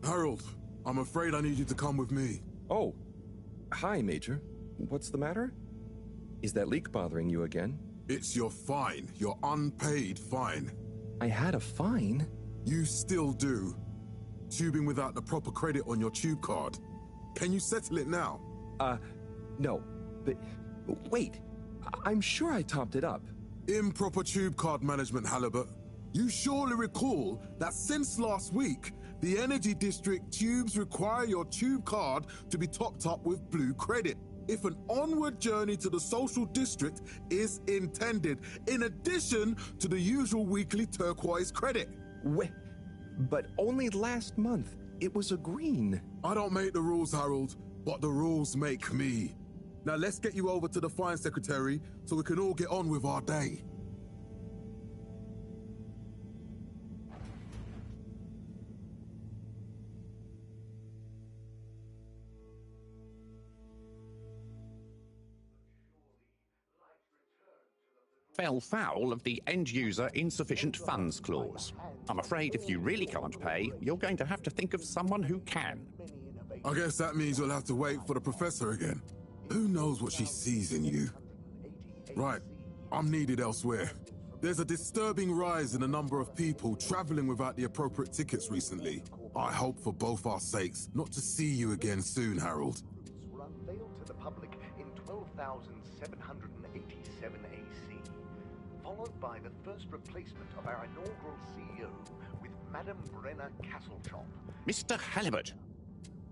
Harold, I'm afraid I need you to come with me. Oh, hi, Major. What's the matter? Is that leak bothering you again? It's your fine, your unpaid fine. I had a fine? You still do. Tubing without the proper credit on your tube card. Can you settle it now? No. But, wait. I'm sure I topped it up. Improper tube card management, Halibut. You surely recall that since last week, the Energy District tubes require your tube card to be topped up with blue credit if an onward journey to the social district is intended, in addition to the usual weekly turquoise credit. Wait, but only last month it was a green. I don't make the rules, Harold, but the rules make me. Now let's get you over to the fine secretary so we can all get on with our day. Fell foul of the end-user insufficient funds clause. I'm afraid if you really can't pay, you're going to have to think of someone who can. I guess that means you'll have to wait for the professor again. Who knows what she sees in you? Right, I'm needed elsewhere. There's a disturbing rise in the number of people traveling without the appropriate tickets recently. I hope for both our sakes not to see you again soon, Harold. Were unveiled to the public in 12,787 AC, followed by the first replacement of our inaugural CEO with Madame Brenner Castlechop. Mr. Halibut,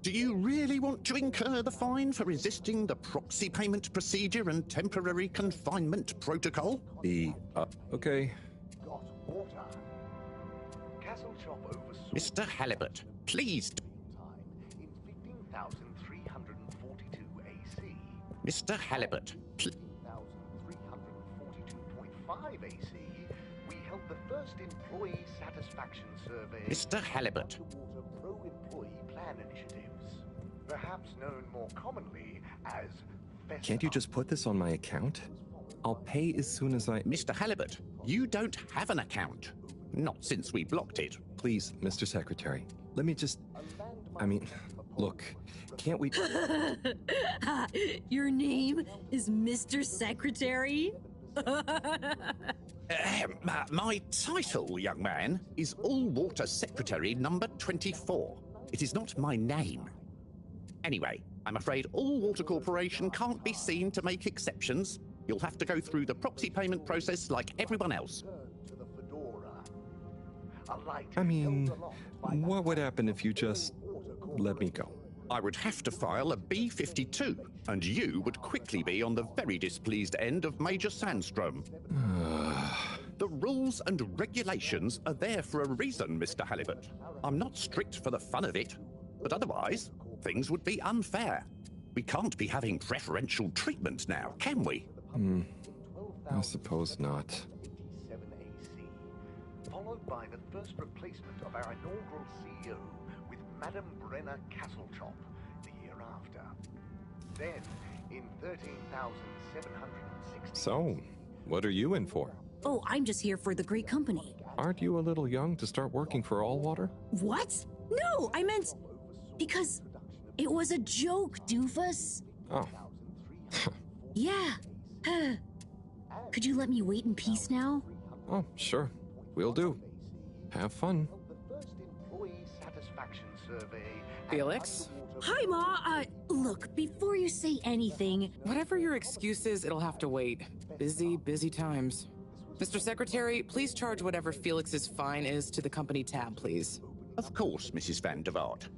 do you really want to incur the fine for resisting the proxy payment procedure and temporary confinement protocol? Okay. Got water. Castlechop oversaw Mr. Halibut, please. time in 15,342 AC. Mr. Halibut, 15,342.5 AC, we held the first employee satisfaction survey. Mr. Halibut. Water pro-employee plan initiatives. perhaps known more commonly as Festa. Can't you just put this on my account? I'll pay as soon as I... Mr. Halibut, you don't have an account. Not since we blocked it. Please, Mr. Secretary, let me just... I mean, look, can't we... Your name is Mr. Secretary? My title, young man, is All-Water Secretary number 24. It is not my name. Anyway, I'm afraid All-Water Corporation can't be seen to make exceptions. You'll have to go through the proxy payment process like everyone else. I mean, what would happen if you just let me go? I would have to file a B-52, and you would quickly be on the very displeased end of Major Sandstrom. The rules and regulations are there for a reason, Mr. Halibut. I'm not strict for the fun of it, but otherwise, things would be unfair. We can't be having preferential treatment now, can we? I suppose not. Followed by the first replacement of our inaugural CEO with Madame Brenner Castletop the year after. Then, in 13,760... So, what are you in for? Oh, I'm just here for the great company. Aren't you a little young to start working for All-Water? What? No, I meant... because it was a joke, doofus. Oh. Yeah. Could you let me wait in peace now? Oh, sure. Will do. Have fun. Felix? Hi, Ma. Look, before you say anything... Whatever your excuse is, it'll have to wait. Busy times. Mr. Secretary, please charge whatever Felix's fine is to the company tab, please. Of course, Mrs. Van der Vaart.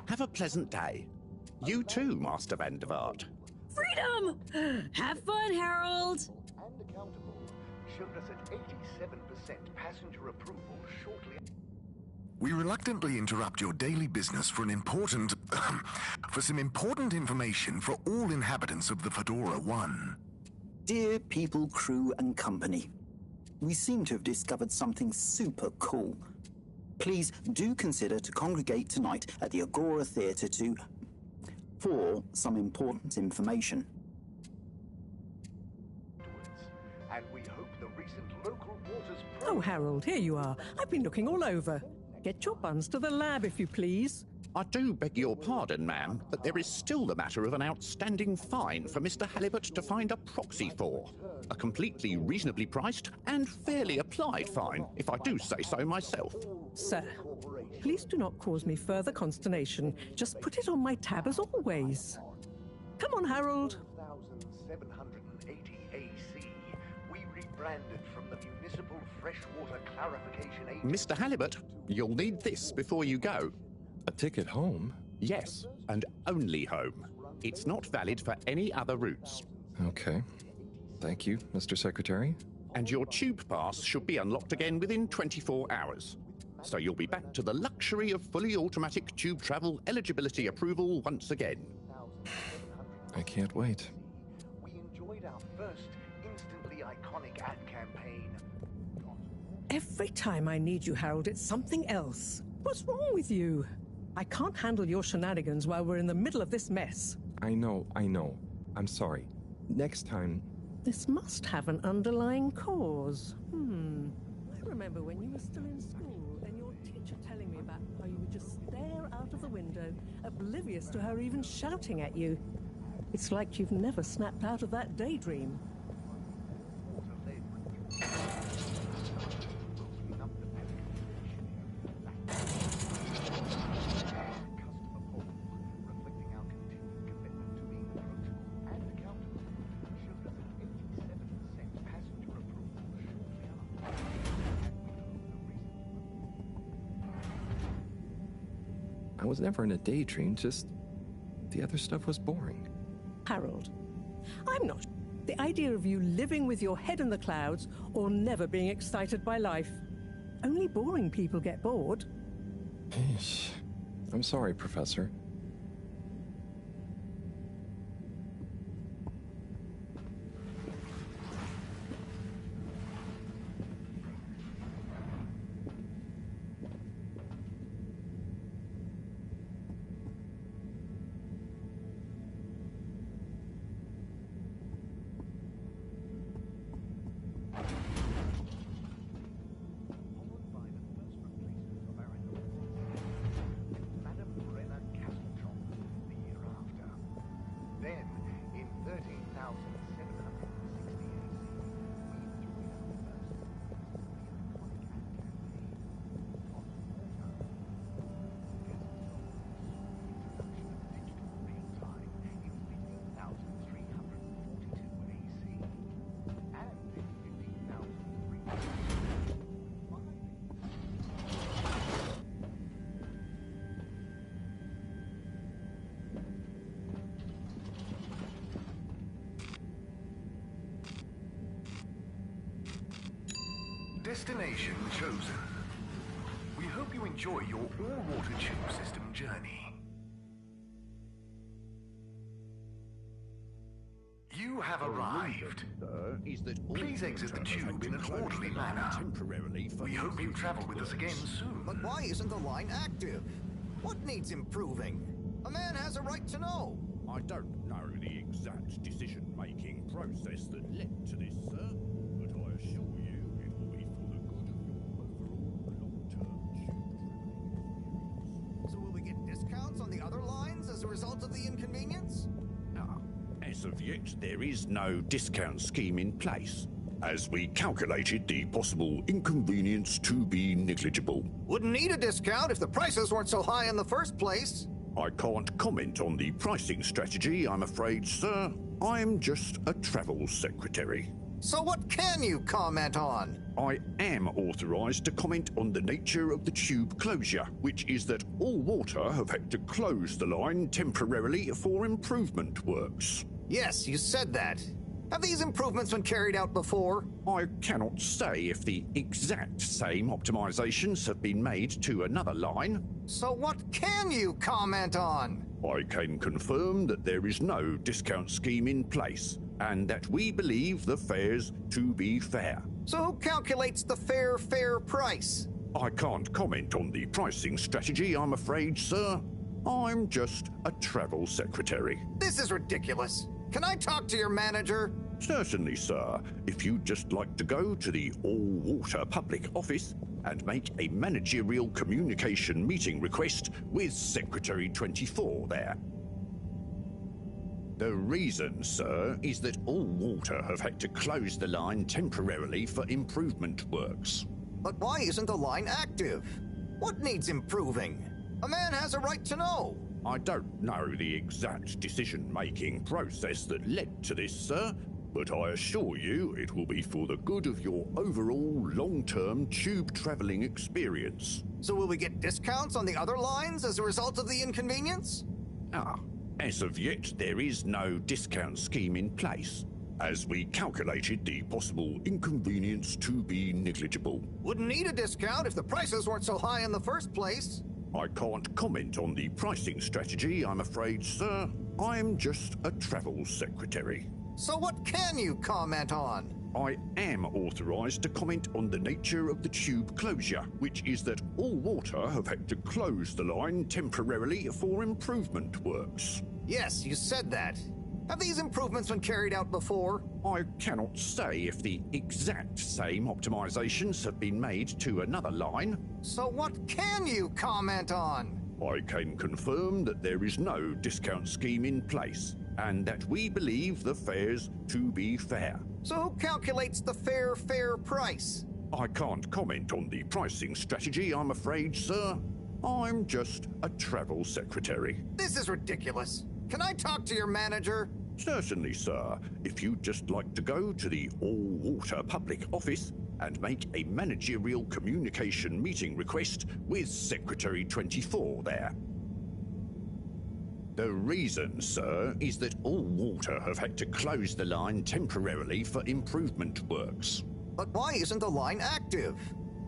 Have a pleasant day. You too, Master Van der Vaart. Freedom! Have fun, Harold! And accountable showed us at 87% passenger approval shortly. We reluctantly interrupt your daily business for some important information for all inhabitants of the Fedora 1. Dear people, crew, and company, we seem to have discovered something super cool. Please do consider to congregate tonight at the Agora Theatre for some important information. And we hope the recent local waters... Oh, Harold, here you are. I've been looking all over. Get your buns to the lab, if you please. I do beg your pardon, ma'am, but there is still the matter of an outstanding fine for Mr. Halibut to find a proxy for. A completely reasonably priced and fairly applied fine, if I do say so myself. Sir, please do not cause me further consternation. Just put it on my tab as always. Come on, Harold. 780 AC, we rebranded from the Municipal Freshwater Clarification Agency... Mr. Halibut, you'll need this before you go. A ticket home? Yes, and only home. It's not valid for any other routes. Okay. Thank you, Mr. Secretary. And your tube pass should be unlocked again within 24 hours. So you'll be back to the luxury of fully automatic tube travel eligibility approval once again. I can't wait. We enjoyed our first instantly iconic ad campaign. Every time I need you, Harold, it's something else. What's wrong with you? I can't handle your shenanigans while we're in the middle of this mess. I know. I'm sorry. Next time... This must have an underlying cause. I remember when you were still in school and your teacher telling me about how you would just stare out of the window, oblivious to her even shouting at you. It's like you've never snapped out of that daydream. I was never in a daydream, just... the other stuff was boring. Harold, I'm not... The idea of you living with your head in the clouds or never being excited by life. Only boring people get bored. Eesh. I'm sorry, Professor. Destination chosen. We hope you enjoy your all-water tube system journey. You have arrived. Please exit the tube in an orderly manner. We hope you travel with us again soon. But why isn't the line active? What needs improving? A man has a right to know. I don't know the exact decision-making process that led to this, sir, but I assure you it will be for the good of your overall long-term tube. So will we get discounts on the other lines as a result of the inconvenience? As of yet, there is no discount scheme in place, as we calculated the possible inconvenience to be negligible. Wouldn't need a discount if the prices weren't so high in the first place. I can't comment on the pricing strategy, I'm afraid, sir. I'm just a travel secretary. So what can you comment on? I am authorized to comment on the nature of the tube closure, which is that All Water have had to close the line temporarily for improvement works. Yes, you said that. Have these improvements been carried out before? I cannot say if the exact same optimizations have been made to another line. So what can you comment on? I can confirm that there is no discount scheme in place, and that we believe the fares to be fair. So who calculates the fair price? I can't comment on the pricing strategy, I'm afraid, sir. I'm just a travel secretary. This is ridiculous. Can I talk to your manager? Certainly, sir. If you'd just like to go to the All Water public office and make a managerial communication meeting request with Secretary 24 there. The reason, sir, is that All Water have had to close the line temporarily for improvement works. But why isn't the line active? What needs improving? A man has a right to know. I don't know the exact decision-making process that led to this, sir, but I assure you it will be for the good of your overall long-term tube traveling experience. So will we get discounts on the other lines as a result of the inconvenience? As of yet, there is no discount scheme in place, as we calculated the possible inconvenience to be negligible. Wouldn't need a discount if the prices weren't so high in the first place. I can't comment on the pricing strategy, I'm afraid, sir. I'm just a travel secretary. So what can you comment on? I am authorized to comment on the nature of the tube closure, which is that All Water have had to close the line temporarily for improvement works. Yes, you said that. Have these improvements been carried out before? I cannot say if the exact same optimizations have been made to another line. So what can you comment on? I can confirm that there is no discount scheme in place, and that we believe the fares to be fair. So who calculates the fair price? I can't comment on the pricing strategy, I'm afraid, sir. I'm just a travel secretary. This is ridiculous. Can I talk to your manager? Certainly, sir. If you'd just like to go to the All Water public office and make a managerial communication meeting request with Secretary 24 there. The reason, sir, is that All Water have had to close the line temporarily for improvement works. But why isn't the line active?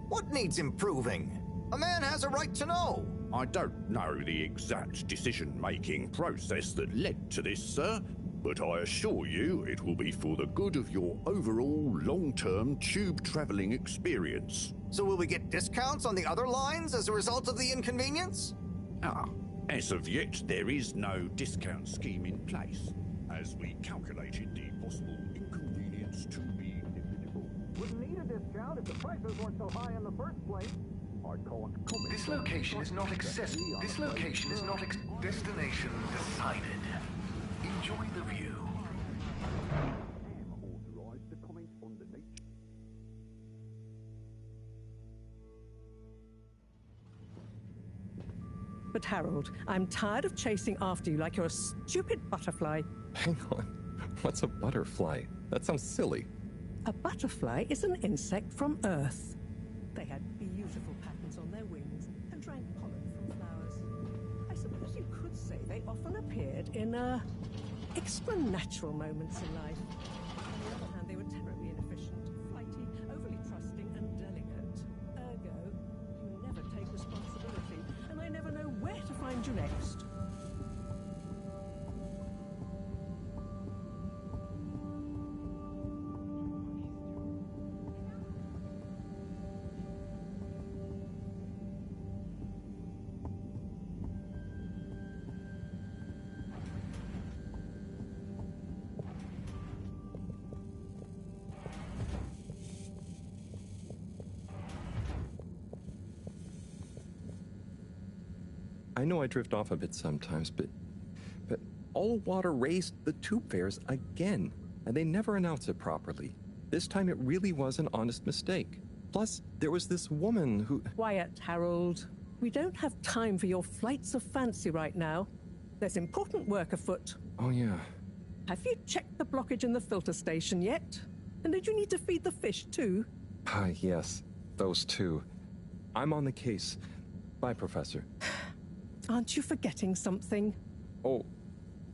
What needs improving? A man has a right to know. I don't know the exact decision-making process that led to this, sir, but I assure you it will be for the good of your overall long-term tube traveling experience. So will we get discounts on the other lines as a result of the inconvenience? As of yet, there is no discount scheme in place, as we calculated the possible inconvenience to be negligible. Wouldn't need a discount if the prices weren't so high in the first place. I can't comment. This location is not accessible. Destination decided. Enjoy the view. Authorized to comment on the nature. But Harold, I'm tired of chasing after you like you're a stupid butterfly. Hang on. What's a butterfly? That sounds silly. A butterfly is an insect from Earth. They had beautiful patterns on their wings and drank pollen from flowers. I suppose you could say they often appeared in extra natural moments in life. On the other hand, they were terribly inefficient, flighty, overly trusting, and delicate. find you next. I know I drift off a bit sometimes, but all water raised the tube fares again, and they never announce it properly. This time it really was an honest mistake. Plus, there was this woman who... Quiet, Harold. We don't have time for your flights of fancy right now. There's important work afoot. Oh, yeah. Have you checked the blockage in the filter station yet? And did you need to feed the fish too? Yes, those two. I'm on the case. Bye, Professor. Aren't you forgetting something? Oh,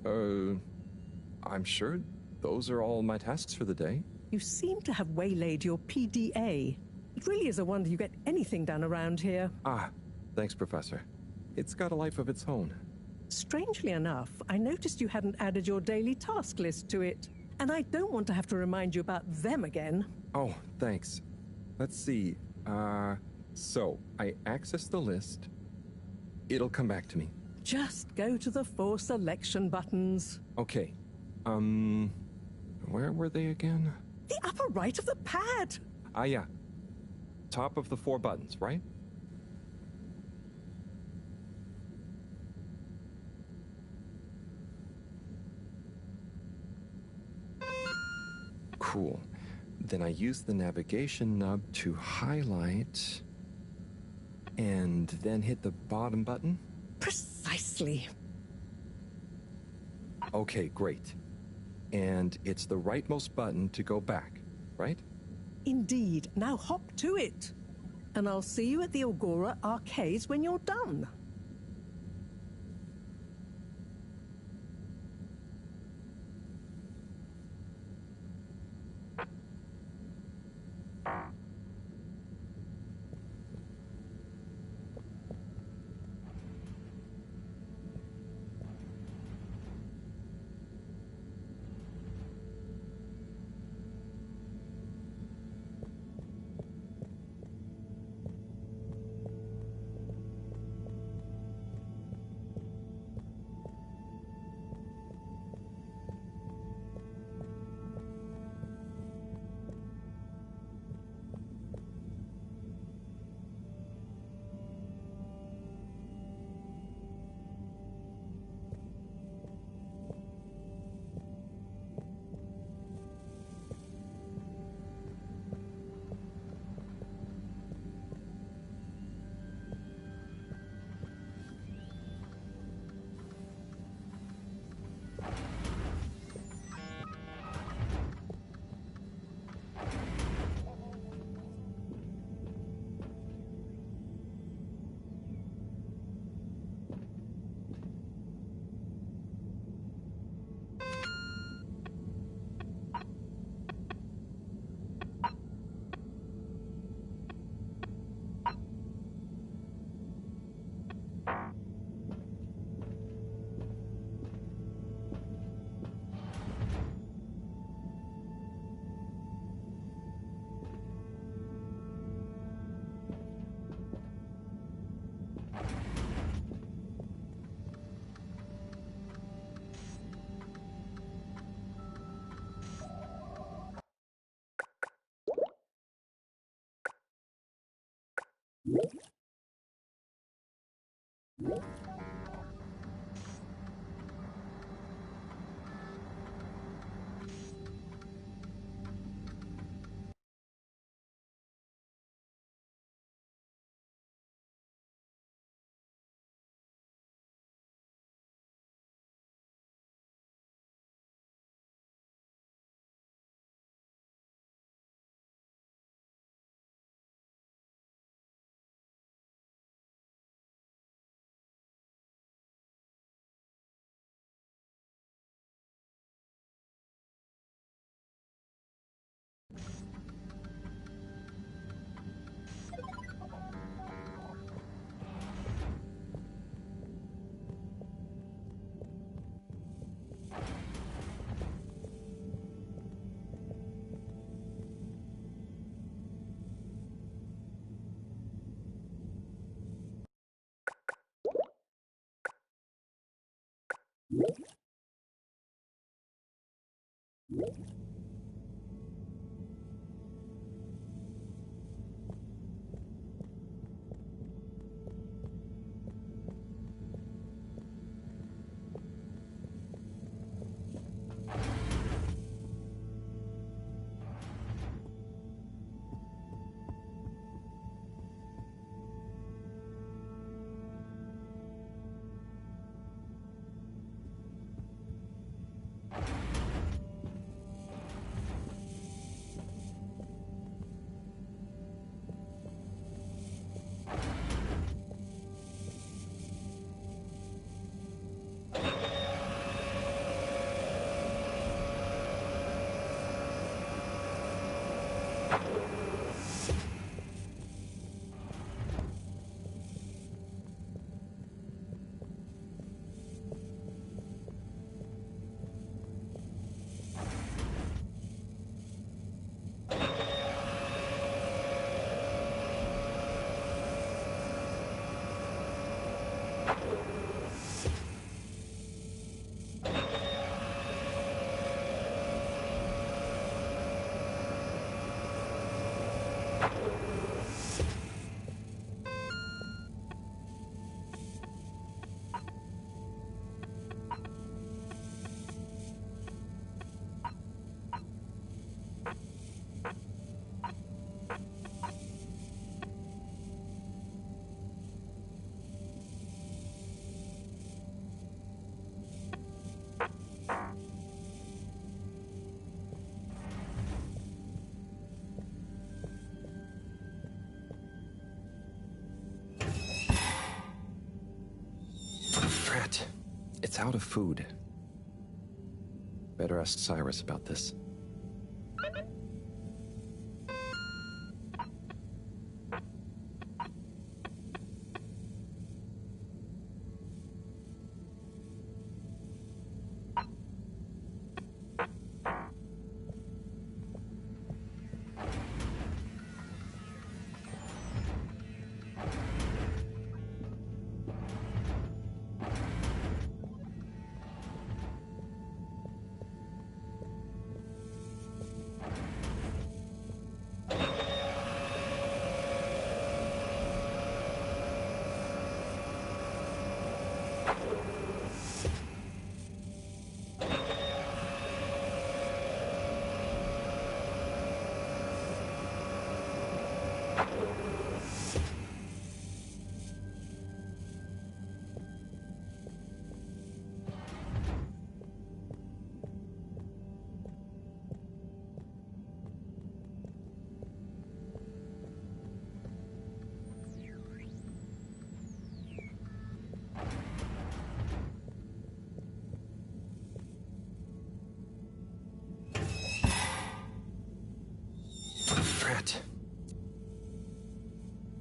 I'm sure those are all my tasks for the day. You seem to have waylaid your PDA. It really is a wonder you get anything done around here. Thanks, Professor. It's got a life of its own. Strangely enough, I noticed you hadn't added your daily task list to it. And I don't want to have to remind you about them again. Oh, thanks. Let's see. So, I access the list. It'll come back to me. Just go to the 4 selection buttons. Okay. Where were they again? The upper right of the pad. Yeah. Top of the 4 buttons, right? Cool. Then I use the navigation nub to highlight and then hit the bottom button. Precisely. Okay, great. And it's the rightmost button to go back, right? Indeed. Now hop to it. And I'll see you at the Agora arcades when you're done. Drat. It's out of food. Better ask Cyrus about this. Drat.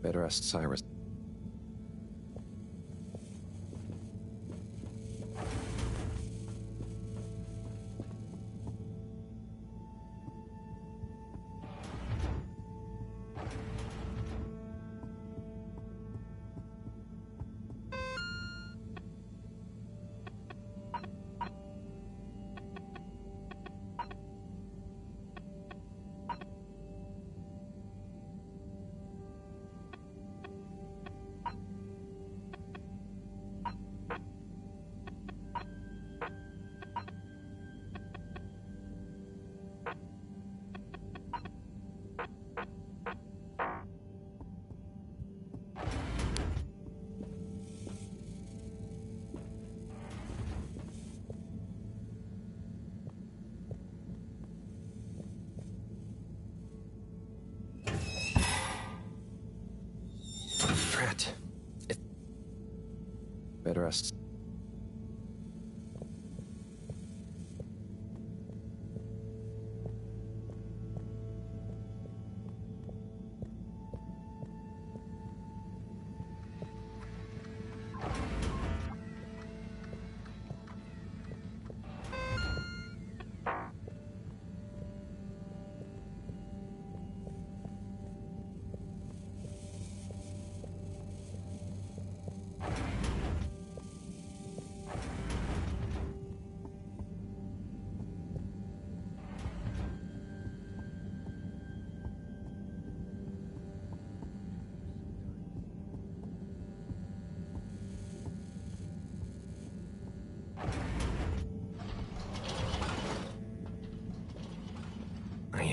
Better ask Cyrus. Drat. Better ask.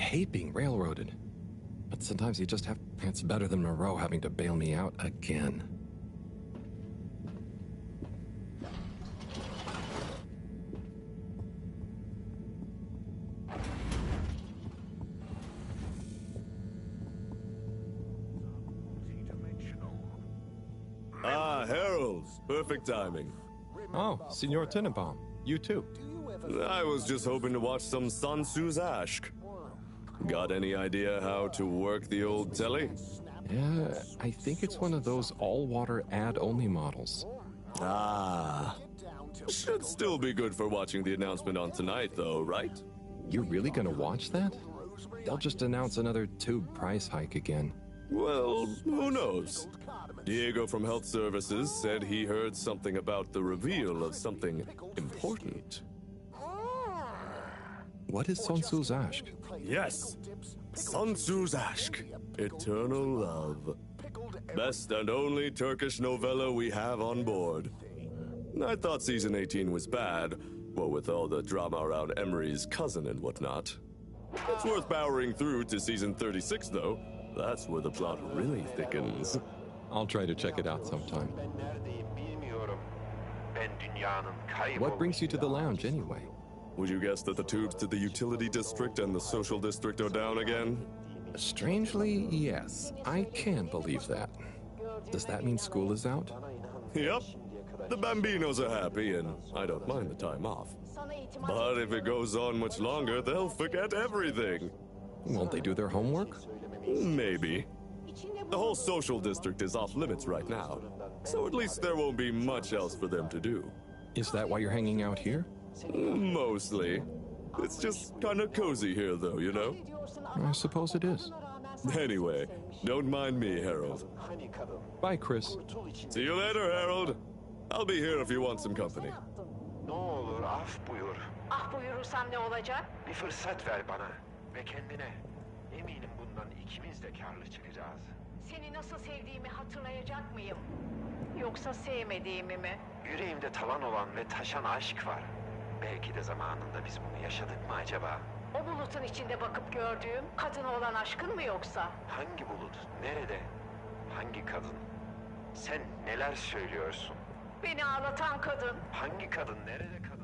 hate being railroaded. But sometimes you just have... It's better than Moreau having to bail me out again. Ah, Harold. Perfect timing. Oh, Senor Tenenbaum. You too. I was just hoping to watch some Sansu's Ashk. Got any idea how to work the old telly? Yeah, I think it's one of those all-water ad-only models. Ah. Should still be good for watching the announcement on tonight, though, right? You're really gonna watch that? They'll just announce another tube price hike again. Well, who knows? Diego from Health Services said he heard something about the reveal of something important. What is Sansu's Ashk? Yes, Sansu's Ashk, Eternal Love. Best and only Turkish novella we have on board. I thought season 18 was bad, what with all the drama around Emery's cousin and whatnot. It's worth powering through to season 36, though. That's where the plot really thickens. I'll try to check it out sometime. What brings you to the lounge, anyway? Would you guess that the tubes to the utility district and the social district are down again? Strangely, yes. I can believe that. Does that mean school is out? Yep. The Bambinos are happy, and I don't mind the time off. But if it goes on much longer, they'll forget everything. Won't they do their homework? Maybe. The whole social district is off limits right now, so at least there won't be much else for them to do. Is that why you're hanging out here? Mostly. It's just kind of cozy here, though, you know? I suppose it is. Anyway, don't mind me, Harold. Bye, Chris. See you later, Harold. I'll be here if you want some company. Ne olur af buyur. Ah buyurursam ne olacak? Bir fırsat ver bana ve kendine. Eminim bundan ikimiz de karlı çıkacağız. Seni nasıl sevdiğimi hatırlayacak mıyım? Yoksa sevmediğimi mi? Yüreğimde talan olan ve taşan aşk var. Belki de zamanında biz bunu yaşadık mı acaba? O bulutun içinde bakıp gördüğüm kadına olan aşkın mı yoksa? Hangi bulut? Nerede? Hangi kadın? Sen neler söylüyorsun? Beni ağlatan kadın. Hangi kadın? Nerede kadın?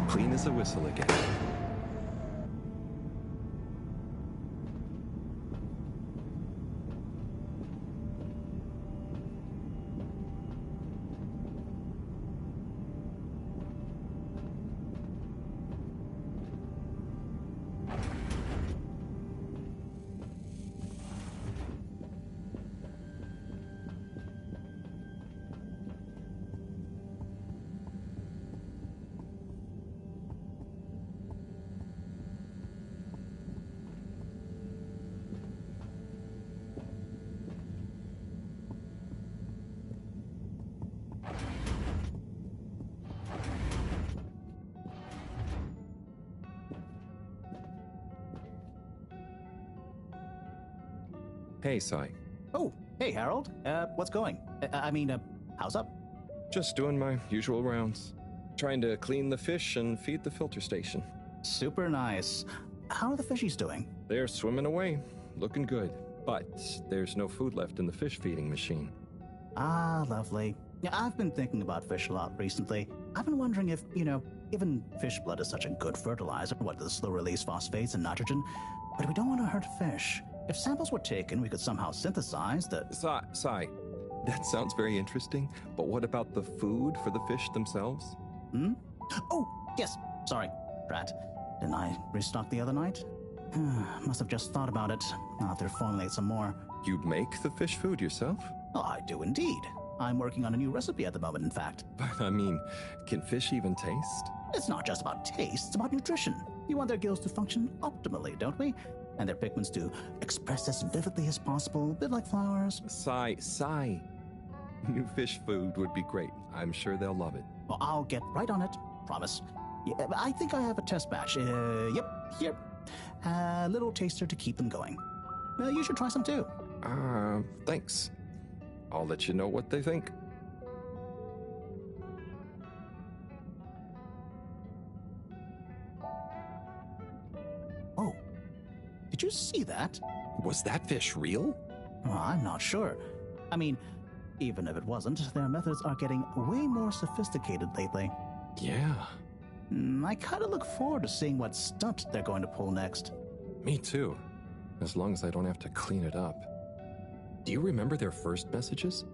Clean as a whistle again. Hey, Sai. Oh, hey, Harold. What's going? How's up? Just doing my usual rounds. Trying to clean the fish and feed the filter station. Super nice. How are the fishies doing? They're swimming away, looking good. But there's no food left in the fish feeding machine. Ah, lovely. Yeah, I've been thinking about fish a lot recently. I've been wondering if, given fish blood is such a good fertilizer, what the slow-release phosphates and nitrogen, but we don't want to hurt fish. If samples were taken, we could somehow synthesize the... Sai, that sounds very interesting, but what about the food for the fish themselves? Oh, yes, sorry, Drat. Didn't I restock the other night? Must have just thought about it. I'll have to formulate some more. You make the fish food yourself? Oh, I do indeed. I'm working on a new recipe at the moment, in fact. But, can fish even taste? It's not just about taste, it's about nutrition. You want their gills to function optimally, don't we? And their pigments to express as vividly as possible, a bit like flowers. Sai. New fish food would be great. I'm sure they'll love it. Well, I'll get right on it. Promise. Yeah, I think I have a test batch. Yep, here. A little taster to keep them going. You should try some too. Thanks. I'll let you know what they think. Oh, did you see that? Was that fish real? I'm not sure. Even if it wasn't, their methods are getting way more sophisticated lately. Yeah. I kind of look forward to seeing what stunt they're going to pull next. Me too. As long as I don't have to clean it up. Do you remember their first messages?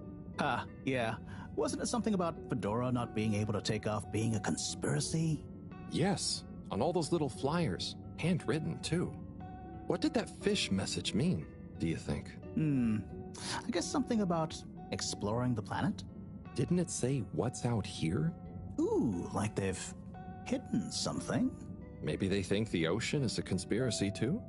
Yeah. Wasn't it something about Fedora not being able to take off being a conspiracy? Yes, on all those little flyers. Handwritten, too. What did that fish message mean, do you think? I guess something about exploring the planet? Didn't it say what's out here? Ooh, like they've hidden something. Maybe they think the ocean is a conspiracy, too?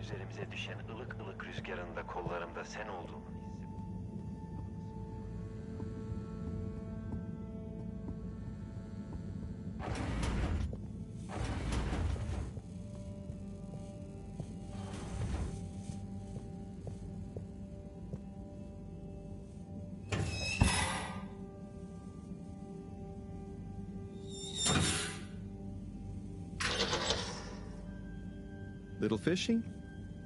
Üzerimize düşen ılık ılık rüzgarında kollarımda sen olduğunu Little fishy,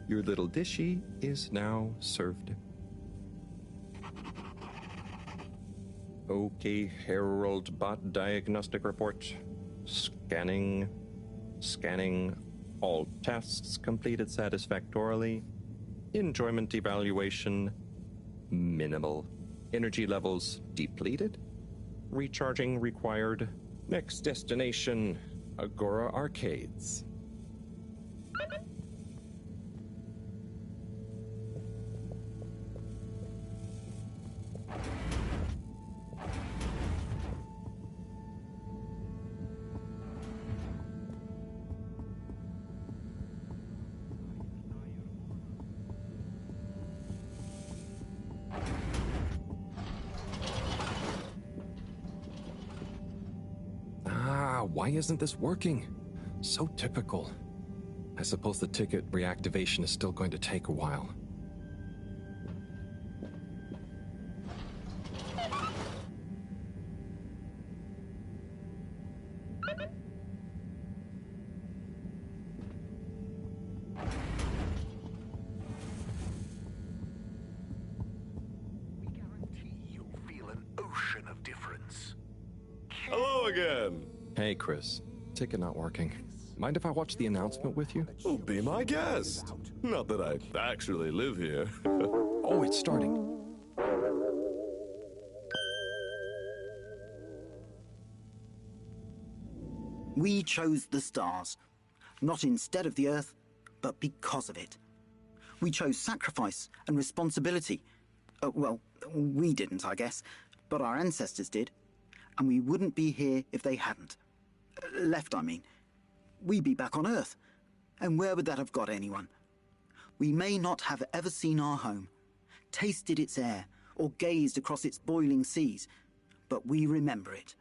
your little dishy is now served. Okay, Harold Bot Diagnostic Report. Scanning. Scanning. All tasks completed satisfactorily. Enjoyment evaluation. Minimal. Energy levels depleted. Recharging required. Next destination, Agora Arcades. Why isn't this working? So typical. I suppose the ticket reactivation is still going to take a while. We guarantee you'll feel an ocean of difference. Hello again. Hey, Chris. Ticket not working. Mind if I watch the announcement with you? Oh, be my guest. Not that I actually live here. Oh, it's starting. We chose the stars, not instead of the Earth, but because of it. We chose sacrifice and responsibility. Well, we didn't, I guess, but our ancestors did, and we wouldn't be here if they hadn't. Left, I mean. We'd be back on Earth, and where would that have got anyone? We may not have ever seen our home, tasted its air, or gazed across its boiling seas, but we remember it.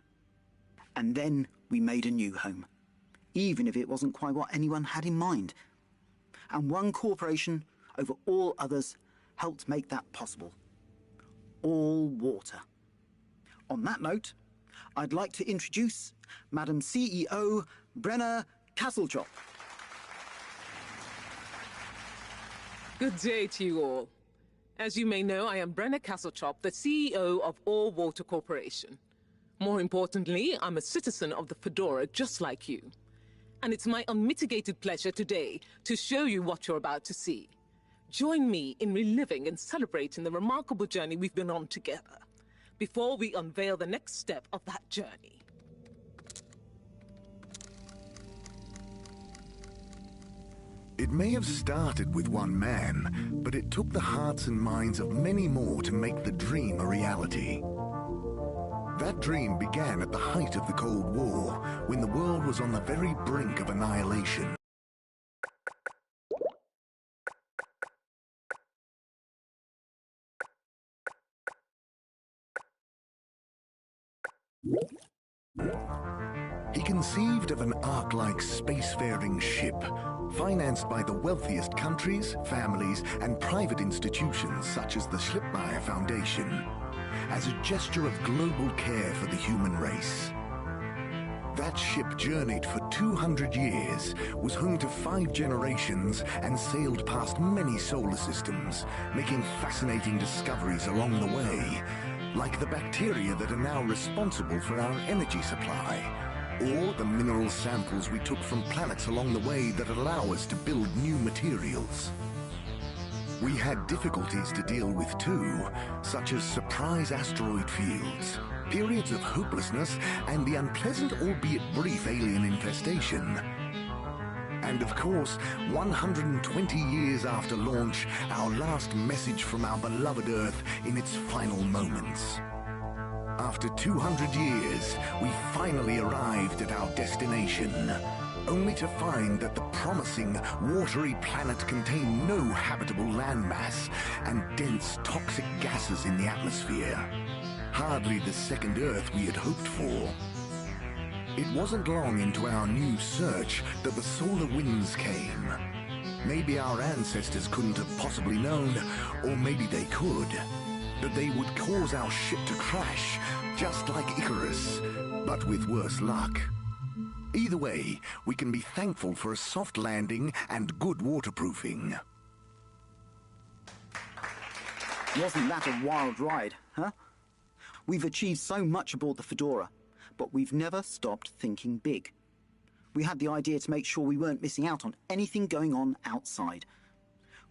And then we made a new home, even if it wasn't quite what anyone had in mind. And one corporation over all others helped make that possible. All water. On that note, I'd like to introduce Madam CEO Brenna Castletrop. Good day to you all. As you may know, I am Brenna Castletrop, the CEO of All Water Corporation. More importantly, I'm a citizen of the Fedora just like you. And it's my unmitigated pleasure today to show you what you're about to see. Join me in reliving and celebrating the remarkable journey we've been on together, before we unveil the next step of that journey. It may have started with one man, but it took the hearts and minds of many more to make the dream a reality. That dream began at the height of the Cold War, when the world was on the very brink of annihilation. He conceived of an Ark-like spacefaring ship, financed by the wealthiest countries, families, and private institutions such as the Schlipmeyer Foundation, as a gesture of global care for the human race. That ship journeyed for 200 years, was home to 5 generations, and sailed past many solar systems, making fascinating discoveries along the way, like the bacteria that are now responsible for our energy supply, or the mineral samples we took from planets along the way that allow us to build new materials. We had difficulties to deal with too, such as surprise asteroid fields, periods of hopelessness, and the unpleasant albeit brief alien infestation. And of course, 120 years after launch, our last message from our beloved Earth in its final moments. After 200 years, we finally arrived at our destination, only to find that the promising, watery planet contained no habitable landmass and dense, toxic gases in the atmosphere. Hardly the second Earth we had hoped for. It wasn't long into our new search that the solar winds came. Maybe our ancestors couldn't have possibly known, or maybe they could, that they would cause our ship to crash, just like Icarus, but with worse luck. Either way, we can be thankful for a soft landing and good waterproofing. Wasn't that a wild ride, huh? We've achieved so much aboard the Fedora, but we've never stopped thinking big. We had the idea to make sure we weren't missing out on anything going on outside.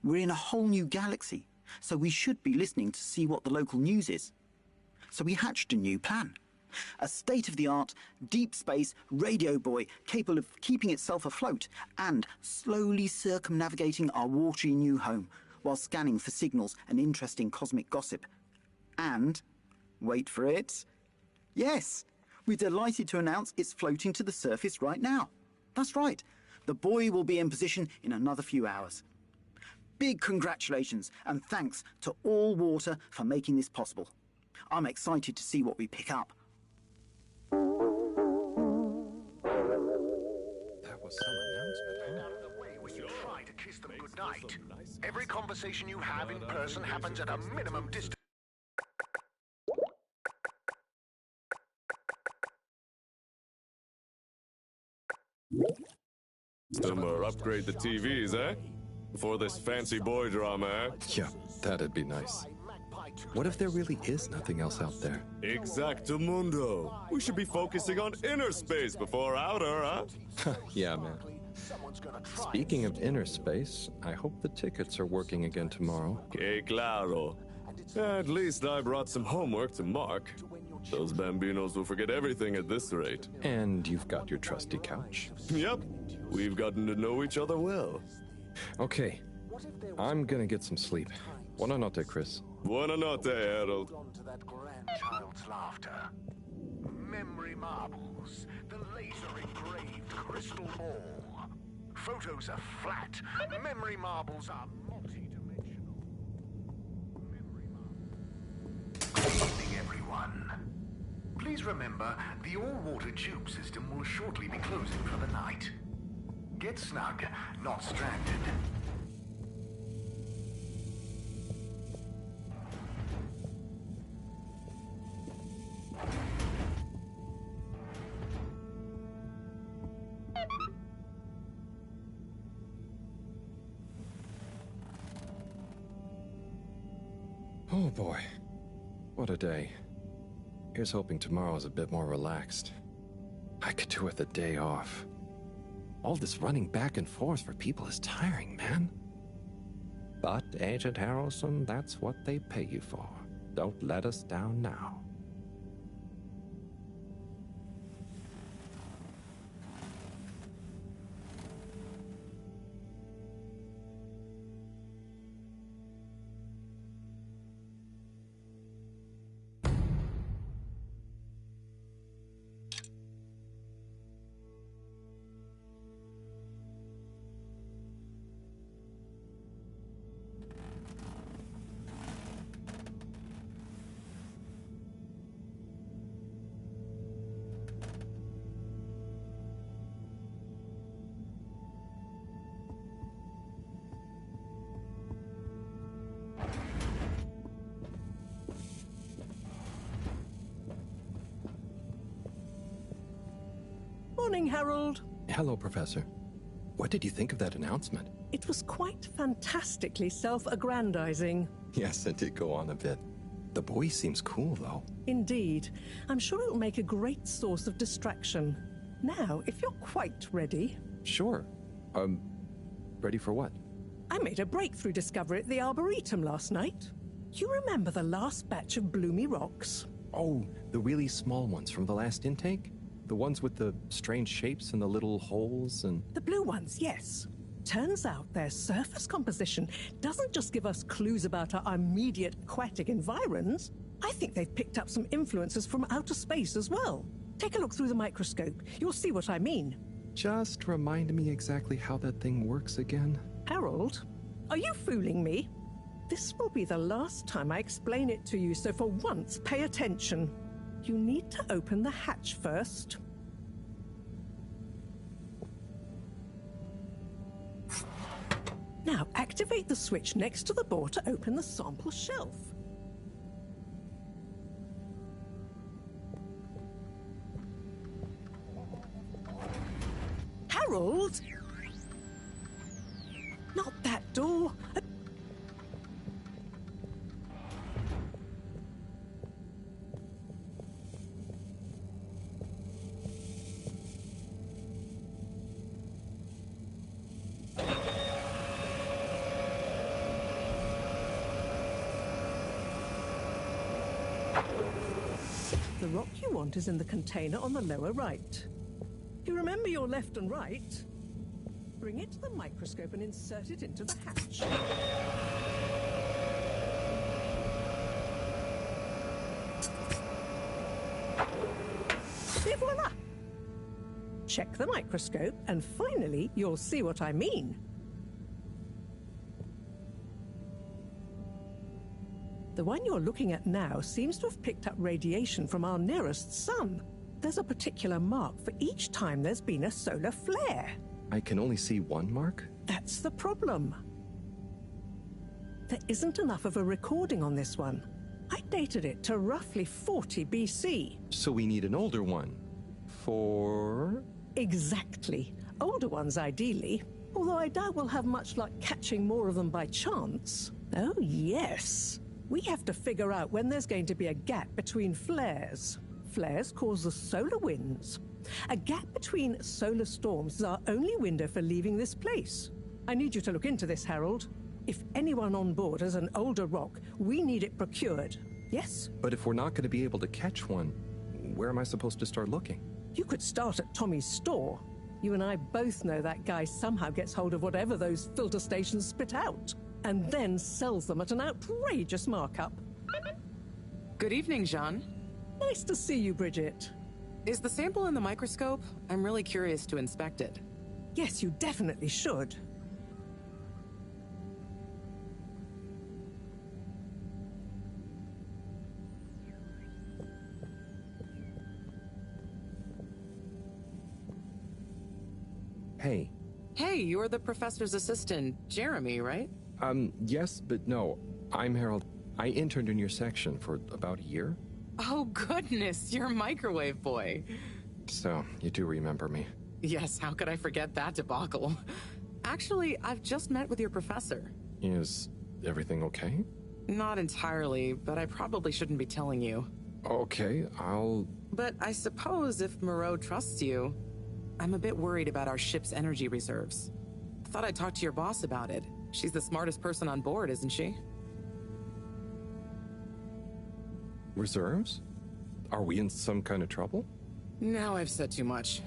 We're in a whole new galaxy, so we should be listening to see what the local news is. So we hatched a new plan. A state-of-the-art, deep space radio buoy capable of keeping itself afloat and slowly circumnavigating our watery new home while scanning for signals and interesting cosmic gossip. And, wait for it, yes, we're delighted to announce it's floating to the surface right now. That's right, the buoy will be in position in another few hours. Big congratulations and thanks to All Water for making this possible. I'm excited to see what we pick up. That was some announcement, huh? When you try to kiss them goodnight, every conversation you have in person happens at a minimum distance. Summer, upgrade the TVs, eh? Before this fancy boy drama, eh? Yeah, that'd be nice. What if there really is nothing else out there? Exactamundo. We should be focusing on inner space before outer, huh? Yeah, man. Speaking of inner space, I hope the tickets are working again tomorrow. Que claro. At least I brought some homework to mark. Those bambinos will forget everything at this rate. And you've got your trusty couch. Yep. We've gotten to know each other well. Okay. I'm gonna get some sleep. Buona notte, Chris. Buona notte, Harold. To that grandchild's laughter. Memory marbles, the laser-engraved crystal ball. Photos are flat. Memory marbles are multi-dimensional. Memory marbles. Good evening, everyone. Please remember, the all-water tube system will shortly be closing for the night. Get snug, not stranded. Oh boy, what a day. Here's hoping tomorrow's a bit more relaxed. I could do with a day off. All this running back and forth for people is tiring, man. But, Agent Harrelson, that's what they pay you for. Don't let us down now. Morning, Harold. Hello, Professor. What did you think of that announcement? It was quite fantastically self-aggrandizing. Yes, it did go on a bit. The boy seems cool, though. Indeed. I'm sure it'll make a great source of distraction. Now, if you're quite ready... Sure. Ready for what? I made a breakthrough discovery at the Arboretum last night. You remember the last batch of bloomy rocks? Oh, the really small ones from the last intake? The ones with the strange shapes and the little holes and... The blue ones, yes. Turns out their surface composition doesn't just give us clues about our immediate aquatic environs. I think they've picked up some influences from outer space as well. Take a look through the microscope. You'll see what I mean. Just remind me exactly how that thing works again. Harold, are you fooling me? This will be the last time I explain it to you, so for once, pay attention. You need to open the hatch first. Now, activate the switch next to the board to open the sample shelf. Harold! Not that door. rock you want is in the container on the lower right. You remember your left and right? Bring it to the microscope and insert it into the hatch. Et voila! Check the microscope, and finally, you'll see what I mean. The one you're looking at now seems to have picked up radiation from our nearest sun. There's a particular mark for each time there's been a solar flare. I can only see one mark? That's the problem. There isn't enough of a recording on this one. I dated it to roughly 40 BC. So we need an older one. For? Exactly. Older ones, ideally. Although I doubt we'll have much luck catching more of them by chance. Oh, yes. We have to figure out when there's going to be a gap between flares. Flares cause the solar winds. A gap between solar storms is our only window for leaving this place. I need you to look into this, Harold. If anyone on board has an older rock, we need it procured. Yes? But if we're not going to be able to catch one, where am I supposed to start looking? You could start at Tommy's store. You and I both know that guy somehow gets hold of whatever those filter stations spit out, and then sells them at an outrageous markup. Good evening, Jean. Nice to see you, Bridget. Is the sample in the microscope? I'm really curious to inspect it. Yes, you definitely should. Hey. Hey, you're the professor's assistant, Jeremy, right? Yes, but no. I'm Harold. I interned in your section for about a year. Oh, goodness, you're Microwave Boy. So, you do remember me. Yes, how could I forget that debacle? Actually, I've just met with your professor. Is everything okay? Not entirely, but I probably shouldn't be telling you. Okay, But I suppose if Moreau trusts you, I'm a bit worried about our ship's energy reserves. Thought I'd talk to your boss about it. She's the smartest person on board, isn't she? Reserves? Are we in some kind of trouble? Now I've said too much.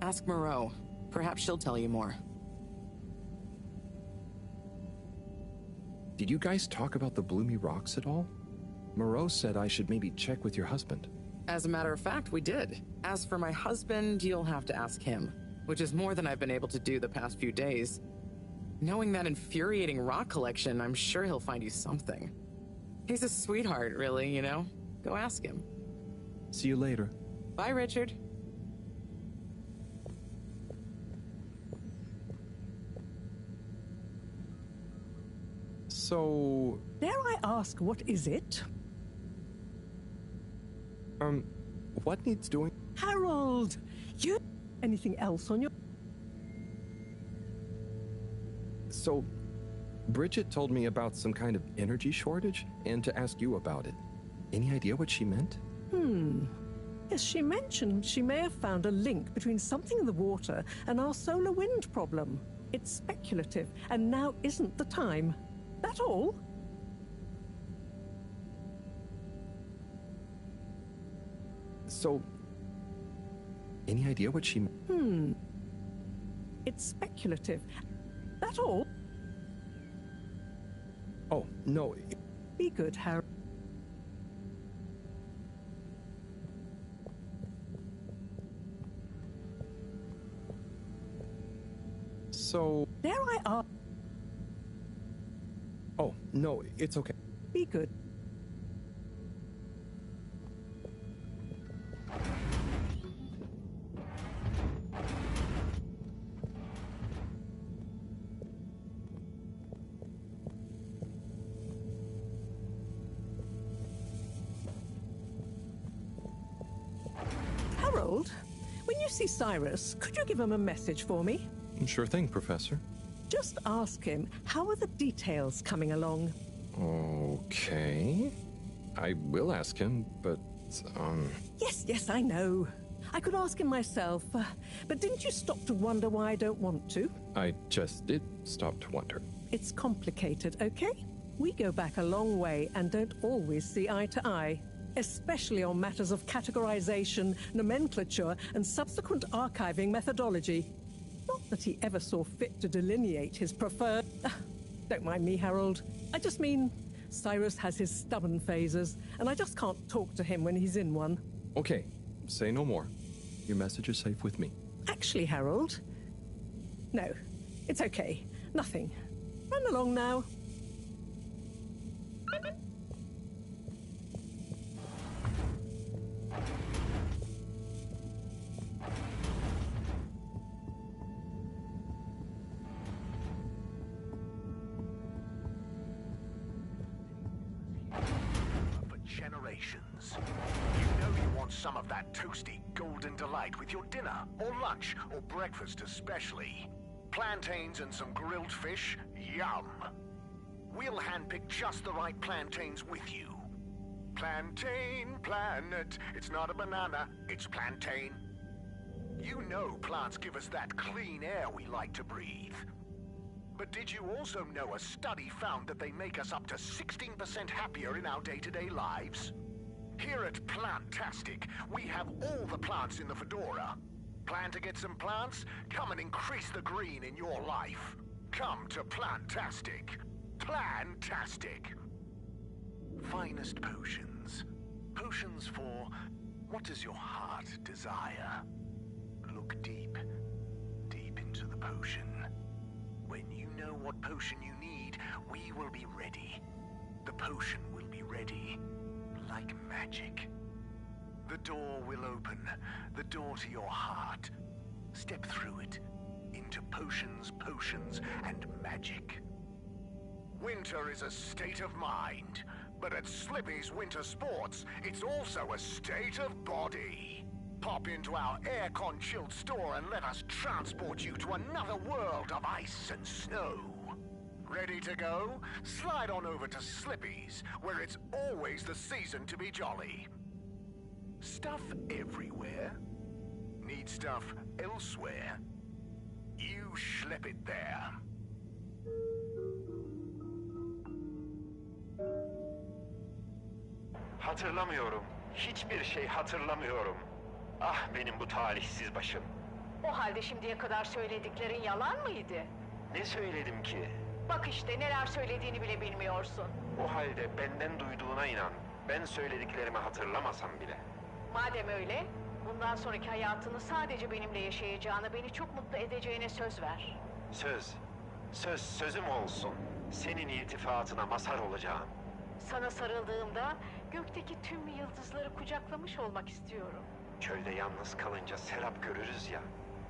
Ask Moreau. Perhaps she'll tell you more. Did you guys talk about the Bloomy Rocks at all? Moreau said I should maybe check with your husband. As a matter of fact, we did. As for my husband, you'll have to ask him, which is more than I've been able to do the past few days. Knowing that infuriating rock collection, I'm sure he'll find you something. He's a sweetheart, really, you know? Go ask him. See you later. Bye, Richard. So... Dare I ask, what is it? What needs doing? Harold! You... Anything else on your... So, Bridget told me about some kind of energy shortage and to ask you about it. Any idea what she meant? Yes, she mentioned she may have found a link between something in the water and our solar wind problem. It's speculative, and now isn't the time. That all? So, any idea what she... It's speculative. That all? Oh, no. Be good, Harold. So... Dare I ask? Oh, no, it's okay. Be good. Harold, when you see Cyrus, could you give him a message for me? Sure thing, Professor. Just ask him, how are the details coming along? Okay. I will ask him, but, Yes, I know. I could ask him myself, but didn't you stop to wonder why I don't want to? I just did stop to wonder. It's complicated, okay? We go back a long way and don't always see eye to eye. especially on matters of categorization, nomenclature, and subsequent archiving methodology. Not that he ever saw fit to delineate his preferred... Don't mind me, Harold. I just mean Cyrus has his stubborn phases, and I just can't talk to him when he's in one. Okay, say no more. Your message is safe with me. Actually, Harold... No, it's okay. Nothing. Run along now. For generations. You know you want some of that toasty golden delight with your dinner, or lunch, or breakfast especially. Plantains and some grilled fish? Yum! We'll handpick just the right plantains with you. Plantain planet. It's not a banana, it's plantain. You know plants give us that clean air we like to breathe. But did you also know a study found that they make us up to 16% happier in our day-to-day lives? Here at Plantastic, we have all the plants in the fedora. Plan to get some plants? Come and increase the green in your life. Come to Plantastic. Plantastic. Finest potions. Potions for what does your heart desire? Look deep, deep into the potion. When you know what potion you need, we will be ready. The potion will be ready, like magic. The door will open, the door to your heart. Step through it, into potions, potions, and magic. Winter is a state of mind, but at Slippy's Winter Sports, it's also a state of body. Pop into our aircon chilled store and let us transport you to another world of ice and snow. Ready to go? Slide on over to Slippy's, where it's always the season to be jolly. Stuff everywhere? Need stuff elsewhere? You schlep it there. Hatırlamıyorum. Hiçbir şey hatırlamıyorum. Ah benim bu talihsiz başım. O halde şimdiye kadar söylediklerin yalan mıydı? Ne söyledim ki? Bak işte neler söylediğini bile bilmiyorsun. O halde benden duyduğuna inan. Ben söylediklerimi hatırlamasam bile. Madem öyle, bundan sonraki hayatını sadece benimle yaşayacağına, beni çok mutlu edeceğine söz ver. Sözüm olsun. Senin iltifatına mazhar olacağım. Sana sarıldığımda gökteki tüm yıldızları kucaklamış olmak istiyorum. Çölde yalnız kalınca serap görürüz ya.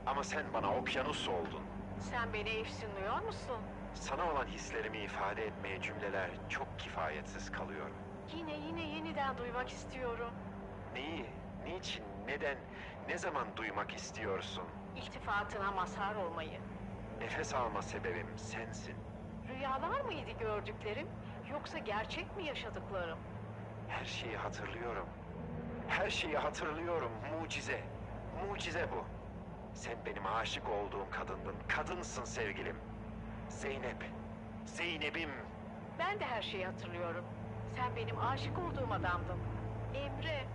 Ama sen bana okyanus oldun. Sen beni efsunluyor musun? Sana olan hislerimi ifade etmeye cümleler çok kifayetsiz kalıyor. Yine yeniden duymak istiyorum. Neyi, niçin, neden, ne zaman duymak istiyorsun? İltifatına mazhar olmayı. Nefes alma sebebim sensin. Rüyalar mıydı gördüklerim, yoksa gerçek mi yaşadıklarım? Her şeyi hatırlıyorum. Her şeyi hatırlıyorum. Mucize. Mucize bu. Sen benim aşık olduğum kadındın. Kadınsın sevgilim. Zeynep. Zeynep'im. Ben de her şeyi hatırlıyorum. Sen benim aşık olduğum adamdın. Emre.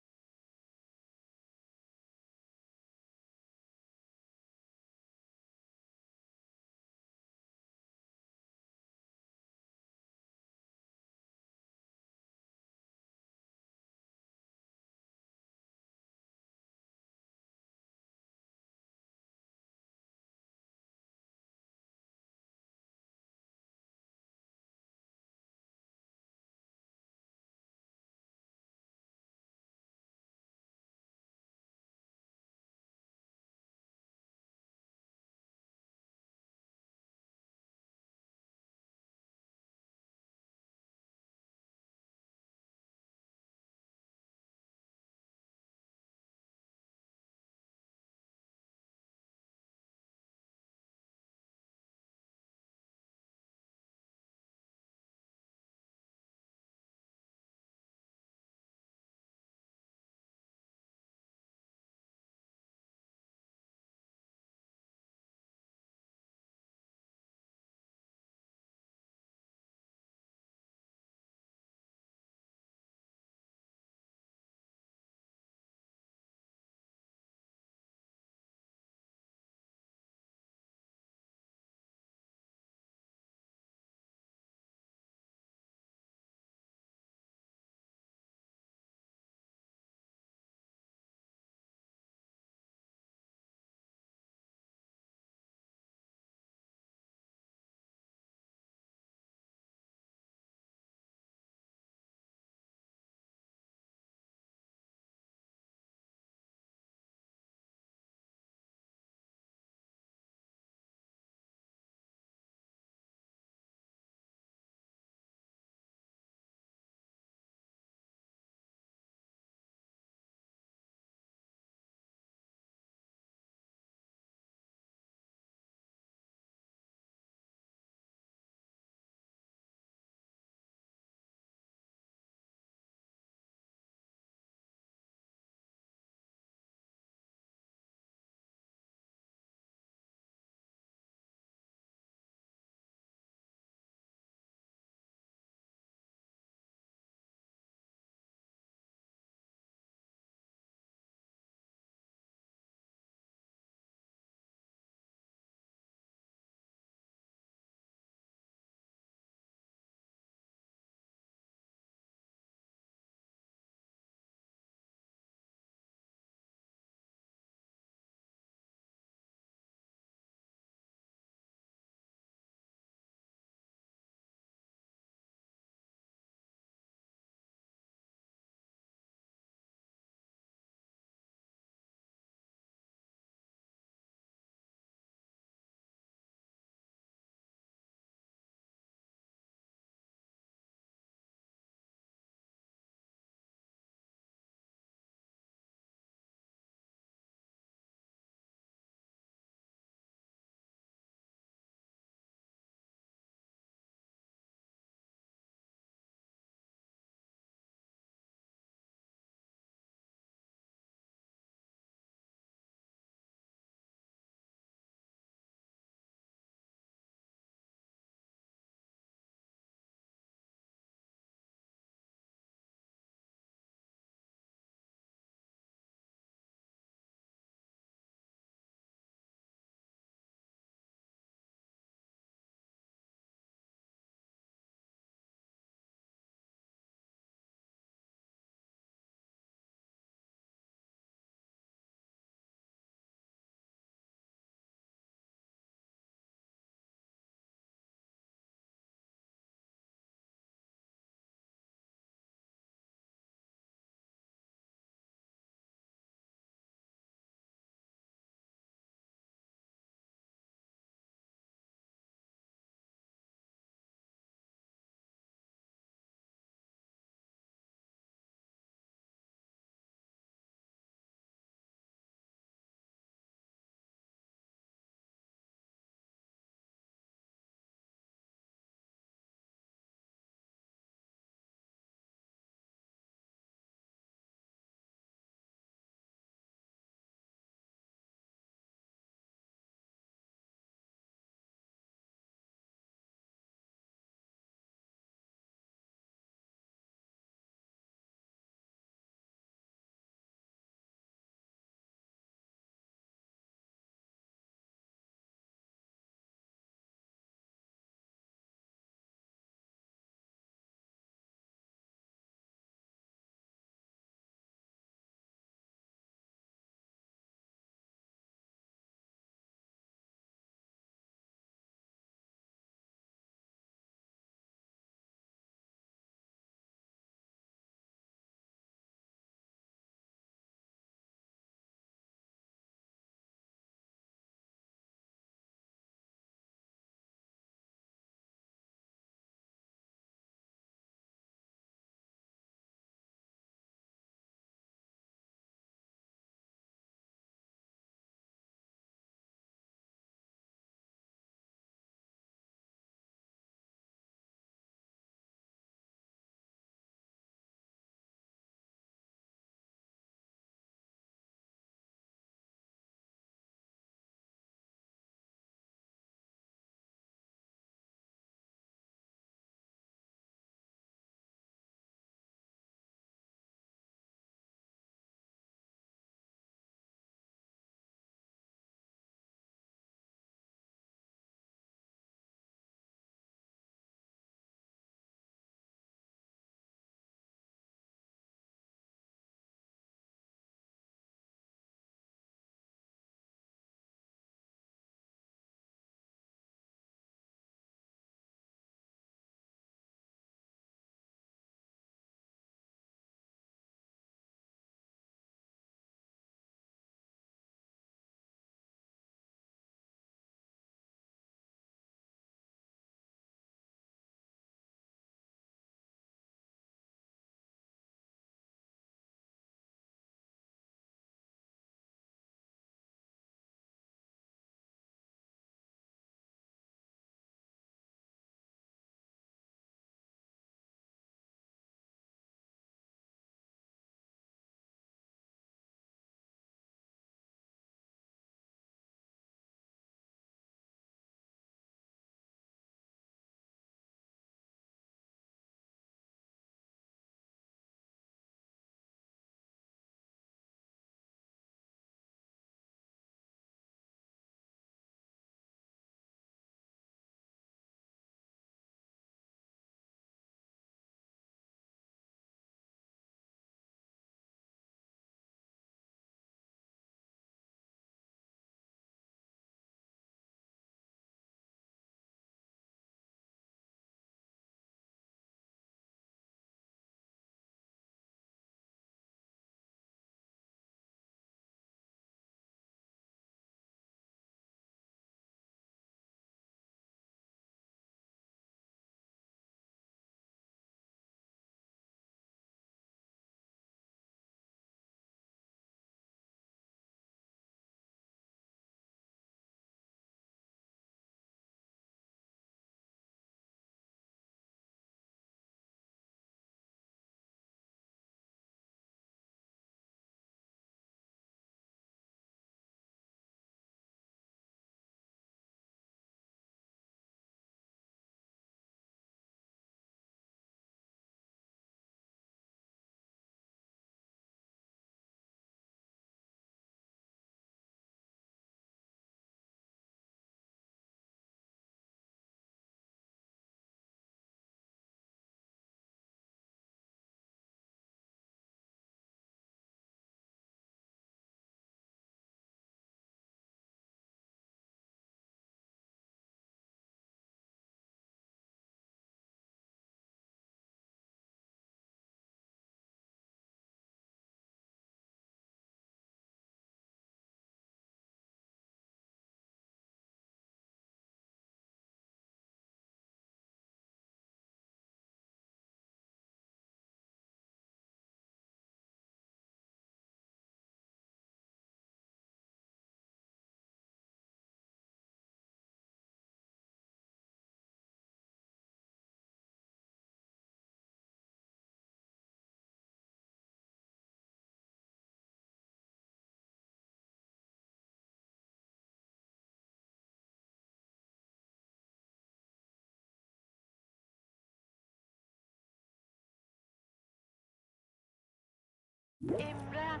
Emrem.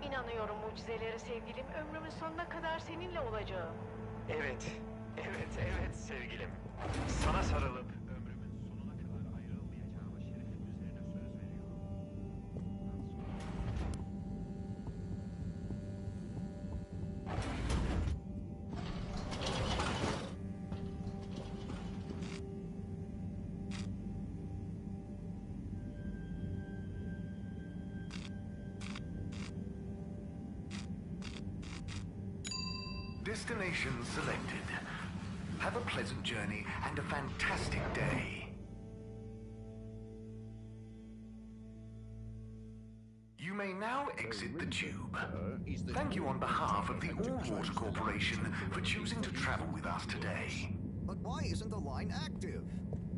İnanıyorum mucizelere sevgilim. Ömrümün sonuna kadar seninle olacağım. Evet, evet sevgilim. Sana sarılıp ömrümün sonuna kadar ayrılmayacağıma şerefim üzerine söz veriyorum. Destination selected. Have a pleasant journey and a fantastic day. You may now exit the tube. Thank you on behalf of the All-Water Corporation for choosing to travel with us today. But why isn't the line active?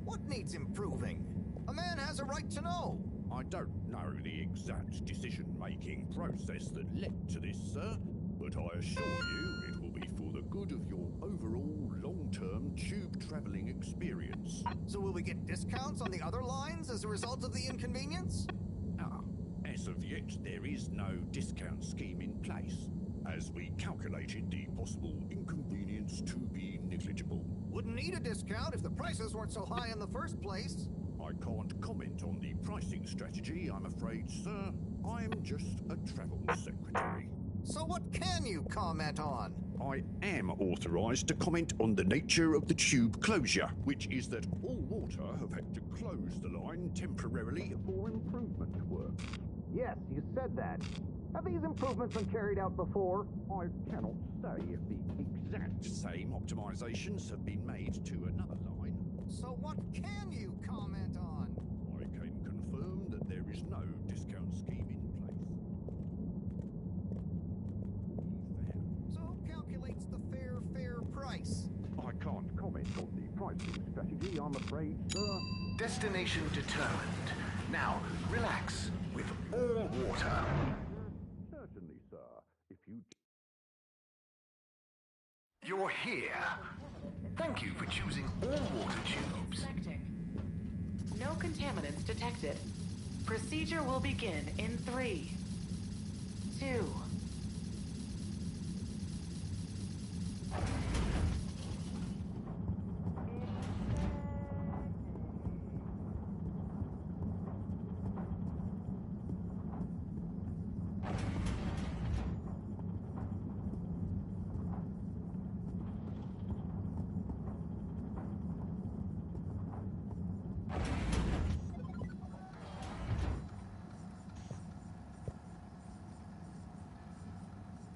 What needs improving? A man has a right to know. I don't know the exact decision-making process that led to this, sir, but I assure you it will be for the good of your overall long-term tube traveling experience. So will we get discounts on the other lines as a result of the inconvenience? As of yet, there is no discount scheme in place, as we calculated the possible inconvenience to be negligible. Wouldn't need a discount if the prices weren't so high in the first place. I can't comment on the pricing strategy, I'm afraid, sir. I'm just a travel secretary. So what can you comment on? I am authorized to comment on the nature of the tube closure, which is that All Water have had to close the line temporarily for improvement work. Yes, you said that. Have these improvements been carried out before? I cannot say if the exact same optimizations have been made to another line. So what can you comment on? I can confirm that there is no discount scheme in place. So who calculates the fair price? I can't comment on the pricing strategy, I'm afraid, sir. Destination determined. Now, relax with All Water. Certainly, sir. If you... You're here. Thank you for choosing All Water tubes. No contaminants detected. Procedure will begin in 3, 2.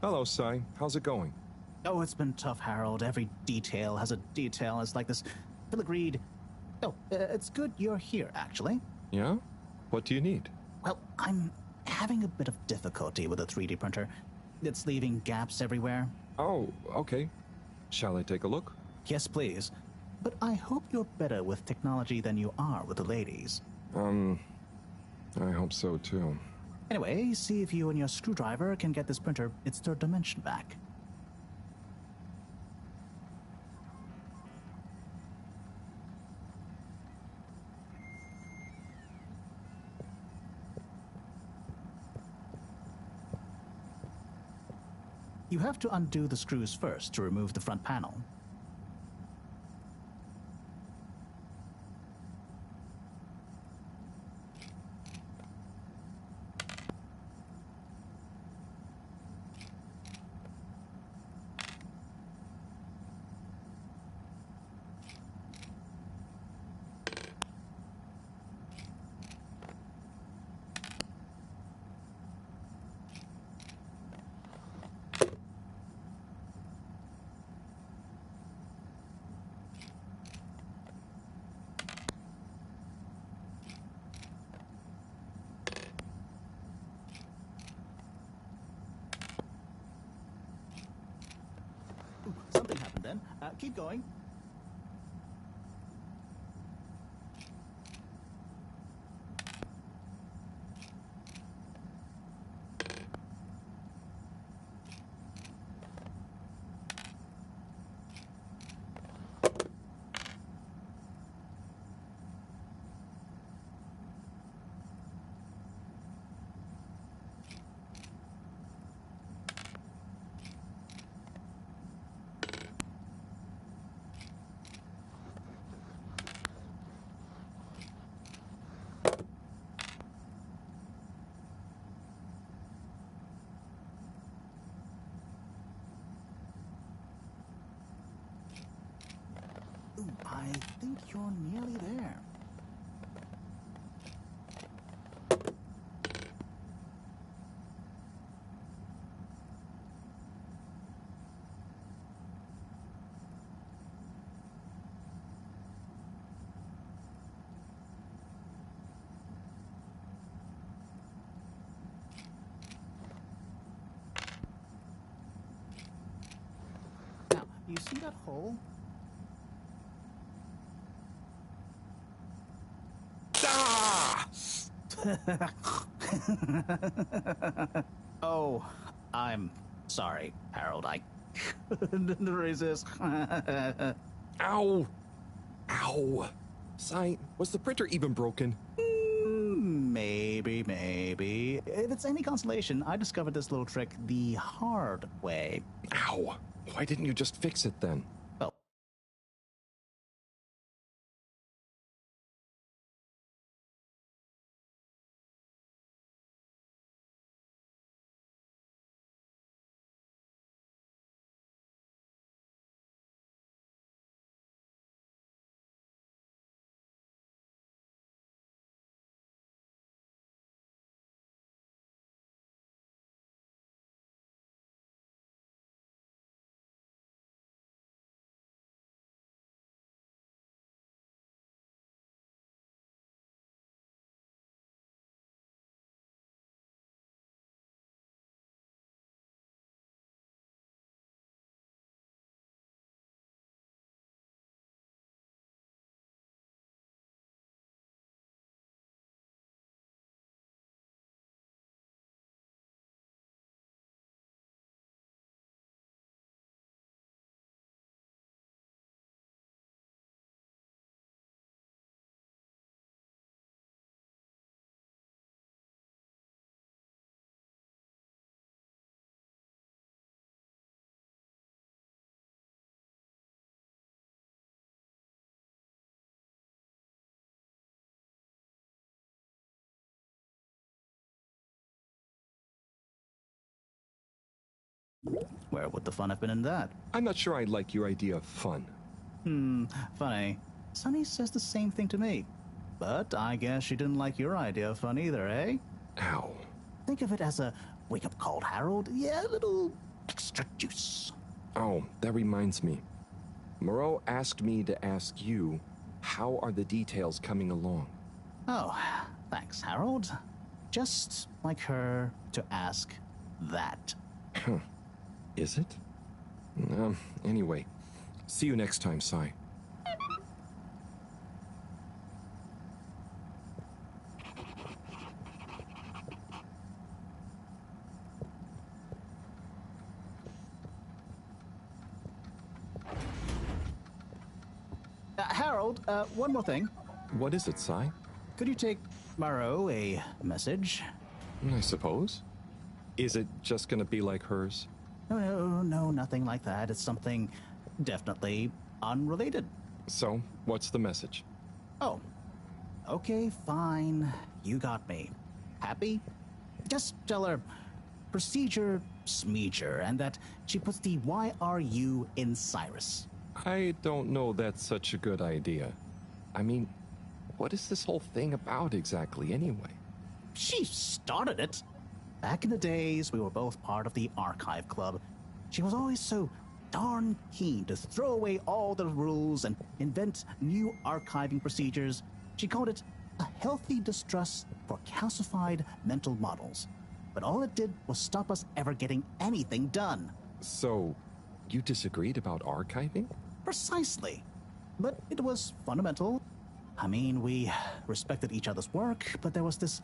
Hello, Sai. How's it going? Oh, it's been tough, Harold. Every detail has a detail. It's like this filigreed. Oh, it's good you're here, actually. Yeah? What do you need? Well, I'm having a bit of difficulty with a 3D printer. It's leaving gaps everywhere. Oh, okay. Shall I take a look? Yes, please. But I hope you're better with technology than you are with the ladies. I hope so, too. Anyway, see if you and your screwdriver can get this printer its third dimension back. You have to undo the screws first to remove the front panel. Something happened then. Keep going. Ooh, I think you're nearly there. Now, you see that hole? Oh, I'm sorry, Harold. I couldn't resist. Ow! Ow! Sai, was the printer even broken? Maybe. If it's any consolation, I discovered this little trick the hard way. Ow! Why didn't you just fix it then? Well, where would the fun have been in that? I'm not sure I like your idea of fun. Funny. Sunny says the same thing to me. But I guess she didn't like your idea of fun either, eh? Ow. Think of it as a wake-up call, Harold. Yeah, a little extra juice. Oh, that reminds me. Moreau asked me to ask you, how are the details coming along? Oh, thanks, Harold. Just like her to ask that. Huh. Is it? Anyway, see you next time, Sai. Harold, one more thing. What is it, Sai? Could you take Moreau a message? I suppose. Is it just gonna be like hers? No, nothing like that. It's something definitely unrelated. So, what's the message? Oh, okay, fine. You got me. Happy? Just tell her procedure smeeger and that she puts the YRU in Cyrus. I don't know that's such a good idea. I mean, what is this whole thing about exactly anyway? She started it. Back in the days, we were both part of the Archive Club. She was always so darn keen to throw away all the rules and invent new archiving procedures. She called it a healthy distrust for calcified mental models. But all it did was stop us ever getting anything done. So, you disagreed about archiving? Precisely. But it was fundamental. I mean, we respected each other's work, but there was this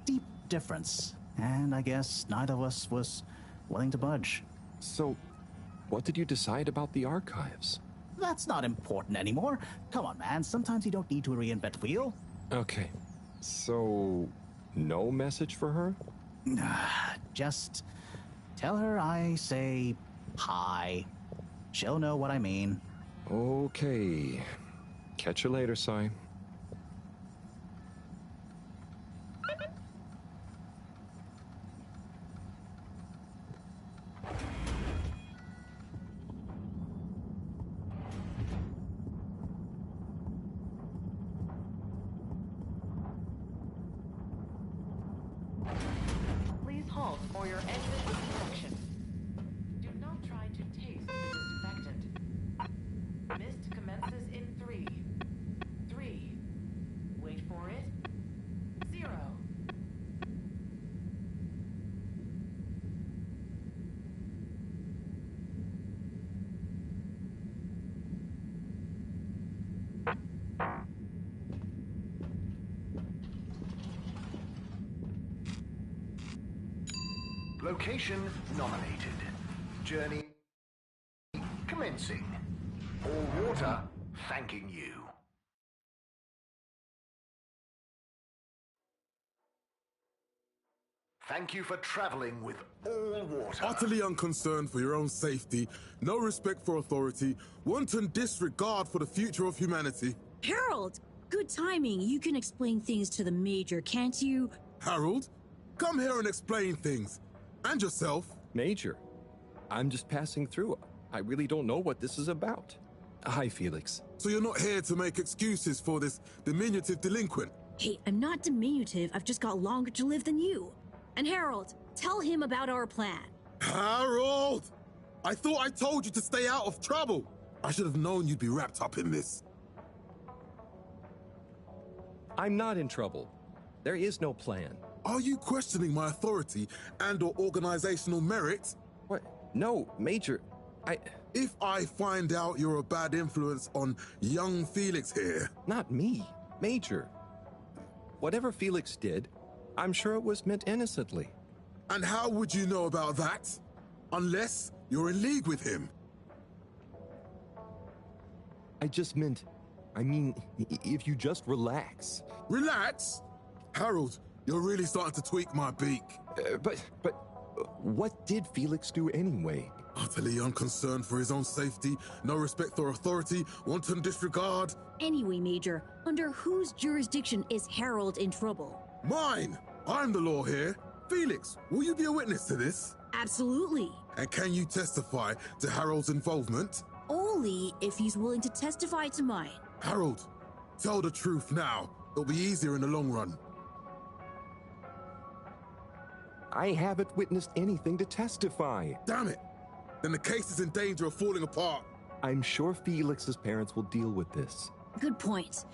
deep difference. And I guess neither of us was willing to budge. So, what did you decide about the archives? That's not important anymore. Come on, man. Sometimes you don't need to reinvent the wheel. Okay. So, no message for her? Just tell her I say hi. She'll know what I mean. Okay. Catch you later, Sai. Location nominated. Journey commencing. All water thanking you. Thank you for traveling with all water. Utterly unconcerned for your own safety, no respect for authority, wanton disregard for the future of humanity. Harold! Good timing. You can explain things to the Major, can't you? Harold, come here and explain things. And yourself. Major, I'm just passing through. I really don't know what this is about. Hi, Felix. So you're not here to make excuses for this diminutive delinquent? Hey, I'm not diminutive. I've just got longer to live than you. And Harold, tell him about our plan. Harold! I thought I told you to stay out of trouble. I should have known you'd be wrapped up in this. I'm not in trouble. There is no plan. Are you questioning my authority and/or organizational merit? What? No, Major. If I find out you're a bad influence on young Felix here... Not me. Major. Whatever Felix did, I'm sure it was meant innocently. And how would you know about that? Unless you're in league with him. I mean, if you just relax. Relax? Harold, you're really starting to tweak my beak. But what did Felix do anyway? Utterly unconcerned for his own safety, no respect for authority, wanton disregard. Anyway, Major, under whose jurisdiction is Harold in trouble? Mine! I'm the law here. Felix, will you be a witness to this? Absolutely. And can you testify to Harold's involvement? Only if he's willing to testify to mine. Harold, tell the truth now. It'll be easier in the long run. I haven't witnessed anything to testify. Damn it! Then the case is in danger of falling apart. I'm sure Felix's parents will deal with this. Good point.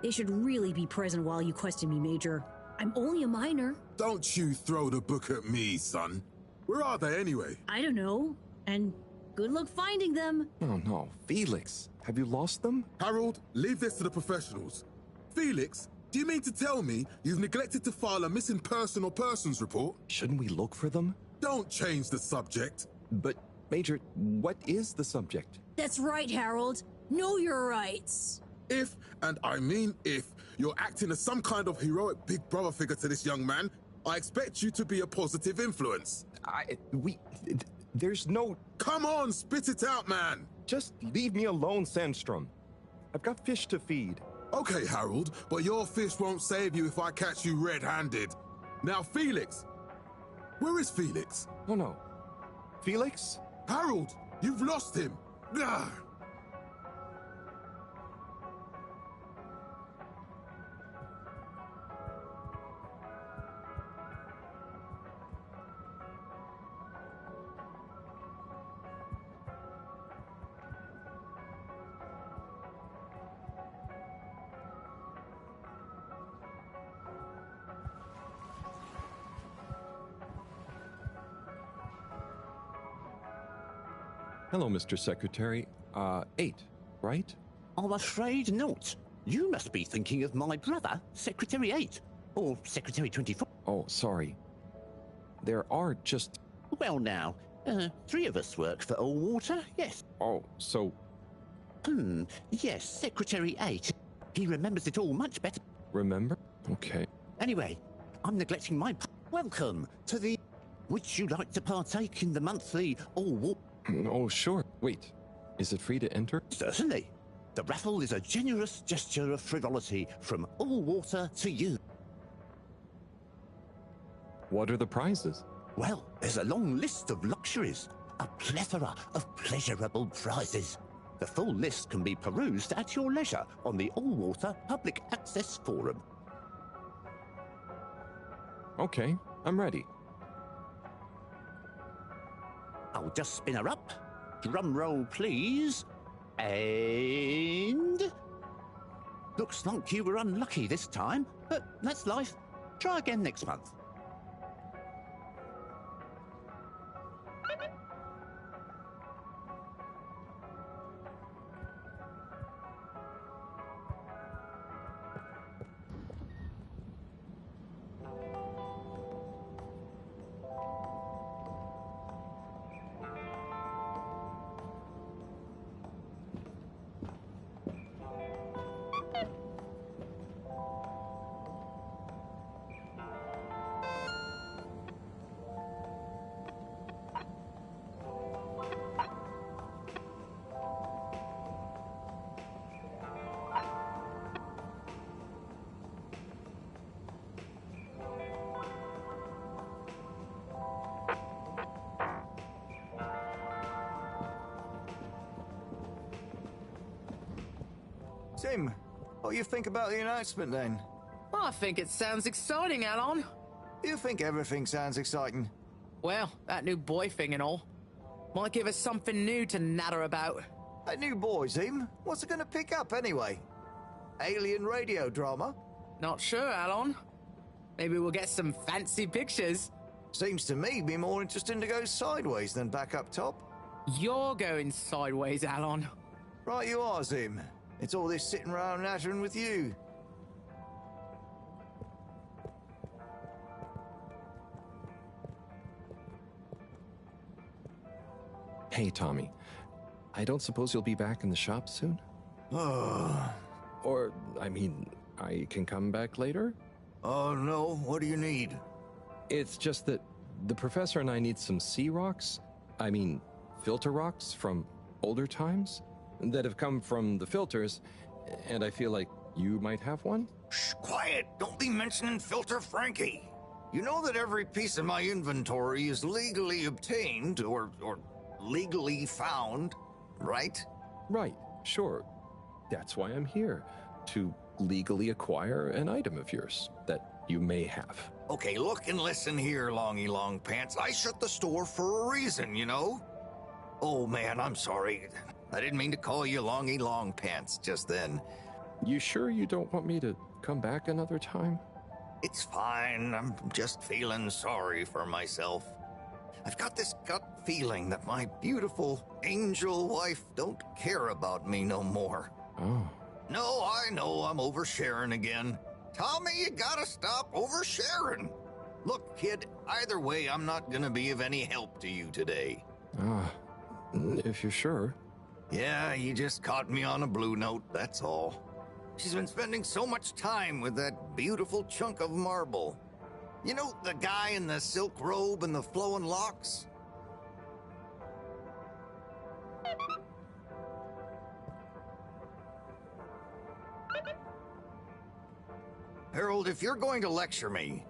They should really be present while you question me, Major. I'm only a minor. Don't you throw the book at me, son. Where are they anyway? I don't know. And good luck finding them. Oh no, Felix. Have you lost them? Harold, leave this to the professionals. Felix, do you mean to tell me you've neglected to file a missing person or persons report? Shouldn't we look for them? Don't change the subject. But, Major, what is the subject? That's right, Harold. Know your rights. If, and I mean if, you're acting as some kind of heroic big brother figure to this young man, I expect you to be a positive influence. There's no... Come on, spit it out, man! Just leave me alone, Sandstrom. I've got fish to feed. Okay, Harold, but your fish won't save you if I catch you red-handed. Now, Felix! Where is Felix? Oh no. Felix? Harold, you've lost him! Ugh. Hello, Mr. Secretary. 8, right? I'm afraid not. You must be thinking of my brother, Secretary 8, or Secretary 24. Oh, sorry. There are just... Well now, 3 of us work for All Water, yes. Oh, so... Yes, Secretary 8. He remembers it all much better. Remember? Okay. Anyway, I'm neglecting my... Welcome to the... Would you like to partake in the monthly All Water... Oh, sure. Wait, is it free to enter? Certainly. The raffle is a generous gesture of frivolity from All Water to you. What are the prizes? Well, there's a long list of luxuries, a plethora of pleasurable prizes. The full list can be perused at your leisure on the All Water Public Access Forum. Okay, I'm ready. I'll just spin her up. Drum roll, please. And... Looks like you were unlucky this time, but that's life. Try again next month. Tim, what do you think about the announcement then? I think it sounds exciting, Alon. You think everything sounds exciting? Well, that new boy thing and all. Might give us something new to natter about. That new boy, Zim? What's it gonna pick up anyway? Alien radio drama? Not sure, Alon. Maybe we'll get some fancy pictures. Seems to me be more interesting to go sideways than back up top. You're going sideways, Alon. Right you are, Zim. It's all this sitting around nattering with you. Hey, Tommy. I don't suppose you'll be back in the shop soon? Or, I mean, I can come back later? Oh, no. What do you need? It's just that the professor and I need some sea rocks. I mean, filter rocks from older times that have come from the filters, and I feel like you might have one? Shh, quiet. Don't be mentioning Filter Frankie. You know that every piece of my inventory is legally obtained or legally found, right? Right, sure. That's why I'm here, to legally acquire an item of yours that you may have. Okay, look and listen here, Longy Long Pants. I shut the store for a reason, you know? Oh man, I'm sorry. I didn't mean to call you Longy Long Pants just then. You sure you don't want me to come back another time? It's fine. I'm just feeling sorry for myself. I've got this gut feeling that my beautiful angel wife don't care about me no more. Oh. No, I know I'm oversharing again. Tommy, you gotta stop oversharing. Look, kid, either way, I'm not gonna be of any help to you today. If you're sure. Yeah, you just caught me on a blue note, that's all. She's been spending so much time with that beautiful chunk of marble. You know, the guy in the silk robe and the flowing locks? Harold, if you're going to lecture me...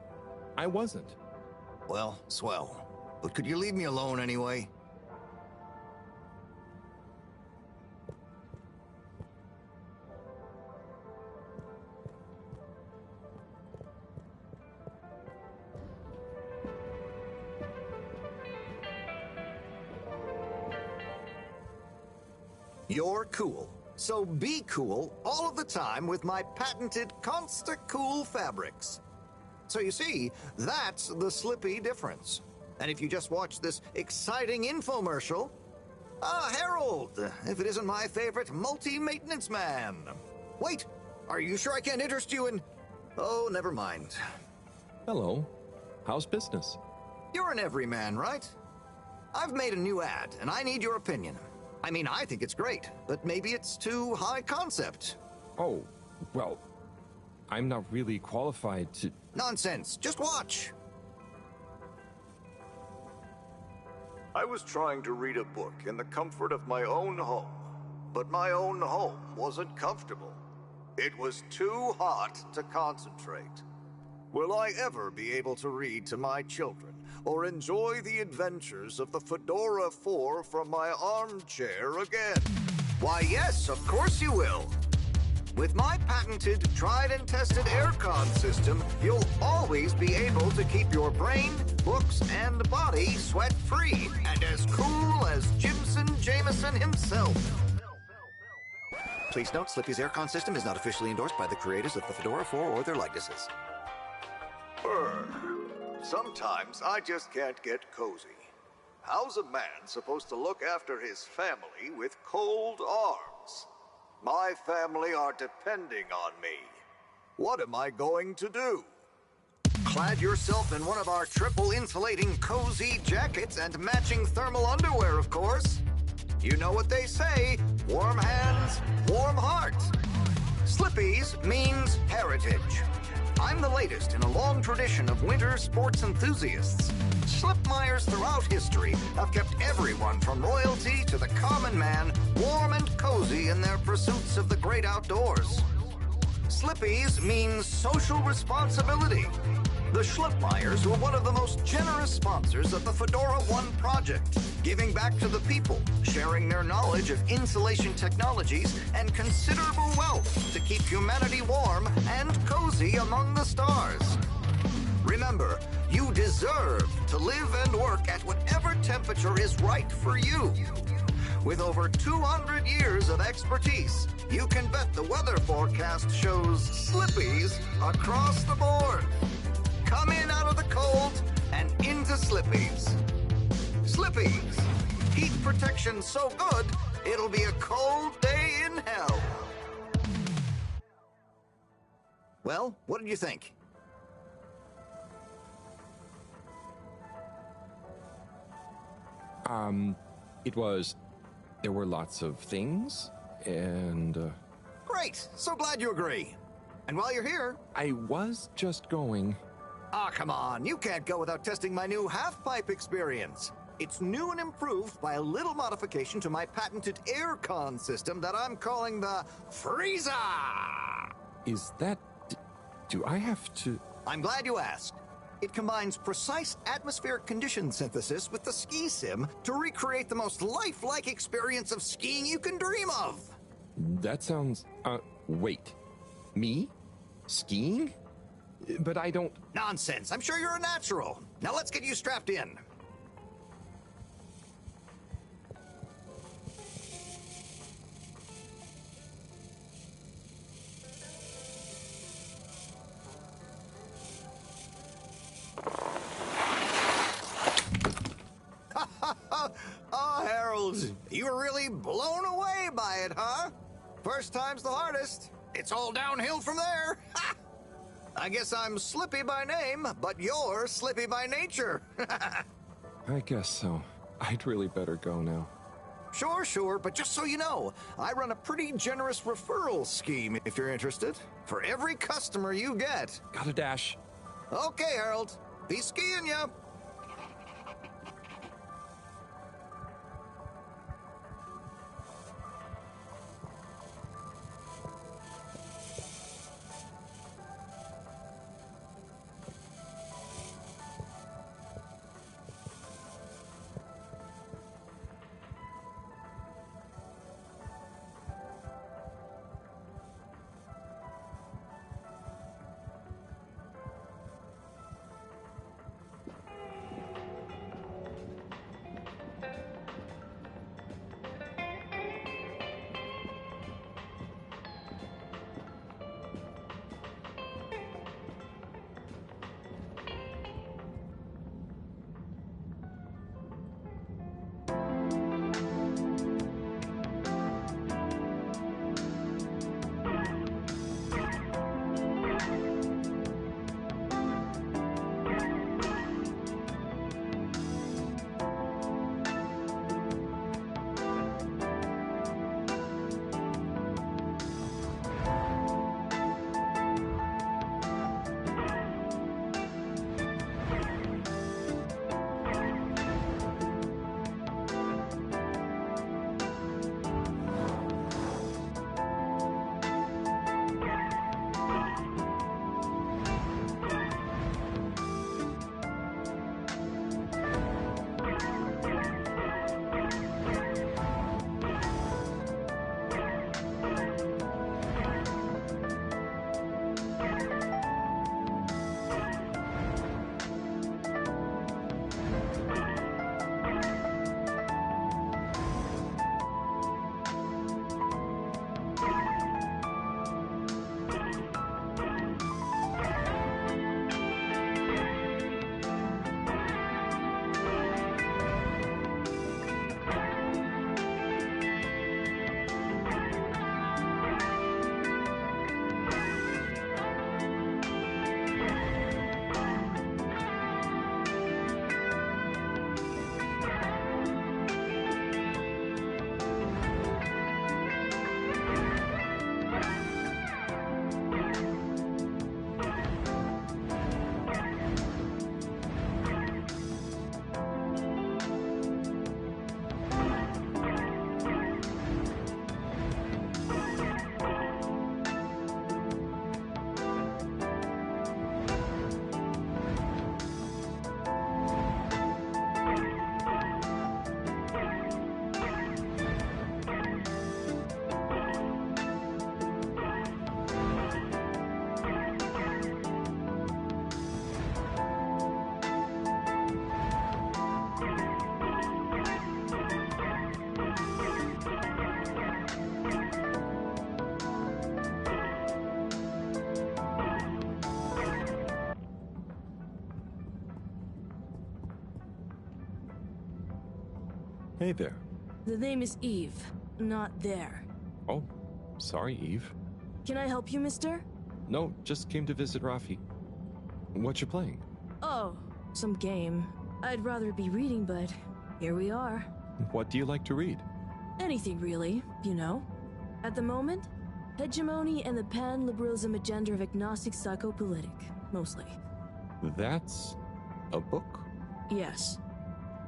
I wasn't. Well, swell. But could you leave me alone anyway? You're cool. So be cool all of the time with my patented Consta-Cool fabrics. So you see, that's the Slippy difference. And if you just watch this exciting infomercial... Harold, if it isn't my favorite multi-maintenance man. Wait, are you sure I can't interest you in... Oh, never mind. Hello. How's business? You're an everyman, right? I've made a new ad, and I need your opinion. I mean, I think it's great, but maybe it's too high concept. Oh, well, I'm not really qualified to... Nonsense. Just watch. I was trying to read a book in the comfort of my own home, but my own home wasn't comfortable. It was too hot to concentrate. Will I ever be able to read to my children or enjoy the adventures of the Fedora 4 from my armchair again? Why, yes, of course you will. With my patented, tried and tested aircon system, you'll always be able to keep your brain, books, and body sweat-free and as cool as Jimson Jameson himself. Please note, Slippy's aircon system is not officially endorsed by the creators of the Fedora 4 or their likenesses. Sometimes I just can't get cozy. How's a man supposed to look after his family with cold arms? My family are depending on me. What am I going to do? Clad yourself in one of our triple insulating cozy jackets and matching thermal underwear, of course. You know what they say, warm hands, warm heart. Slippy's means heritage. I'm the latest in a long tradition of winter sports enthusiasts. Slipmeyers throughout history have kept everyone from royalty to the common man warm and cozy in their pursuits of the great outdoors. Slippy's means social responsibility. The Schlipmeyers were one of the most generous sponsors of the Fedora 1 project. giving back to the people, sharing their knowledge of insulation technologies and considerable wealth to keep humanity warm and cozy among the stars. Remember, you deserve to live and work at whatever temperature is right for you. With over 200 years of expertise, you can bet the weather forecast shows slippies across the board. Come in out of the cold and into slippies. Slippies. Heat protection so good, it'll be a cold day in hell. Well, what did you think? There were lots of things, and... Great! So glad you agree. And while you're here... I was just going... Ah, come on. You can't go without testing my new half-pipe experience. It's new and improved by a little modification to my patented aircon system that I'm calling the Freezer! Is that... do I have to... I'm glad you asked. It combines precise atmospheric condition synthesis with the ski sim to recreate the most lifelike experience of skiing you can dream of. That sounds... wait. Me? Skiing? But I don't... Nonsense. I'm sure you're a natural. Now let's get you strapped in. Oh, Harold, you were really blown away by it, huh? First time's the hardest. It's all downhill from there. I guess I'm Slippy by name, but you're Slippy by nature. I guess so. I'd really better go now. Sure, but just so you know, I run a pretty generous referral scheme if you're interested. For every customer you get. Gotta dash. Okay, Harold. Be skiing ya. Hey there. The name is Eve, not there. Oh, sorry, Eve. Can I help you, mister? No, just came to visit Rafi. What you playing? Oh, some game. I'd rather be reading, but here we are. What do you like to read? Anything really, you know. At the moment, hegemony and the pan-liberalism agenda of agnostic psychopolitic, mostly. That's a book? Yes.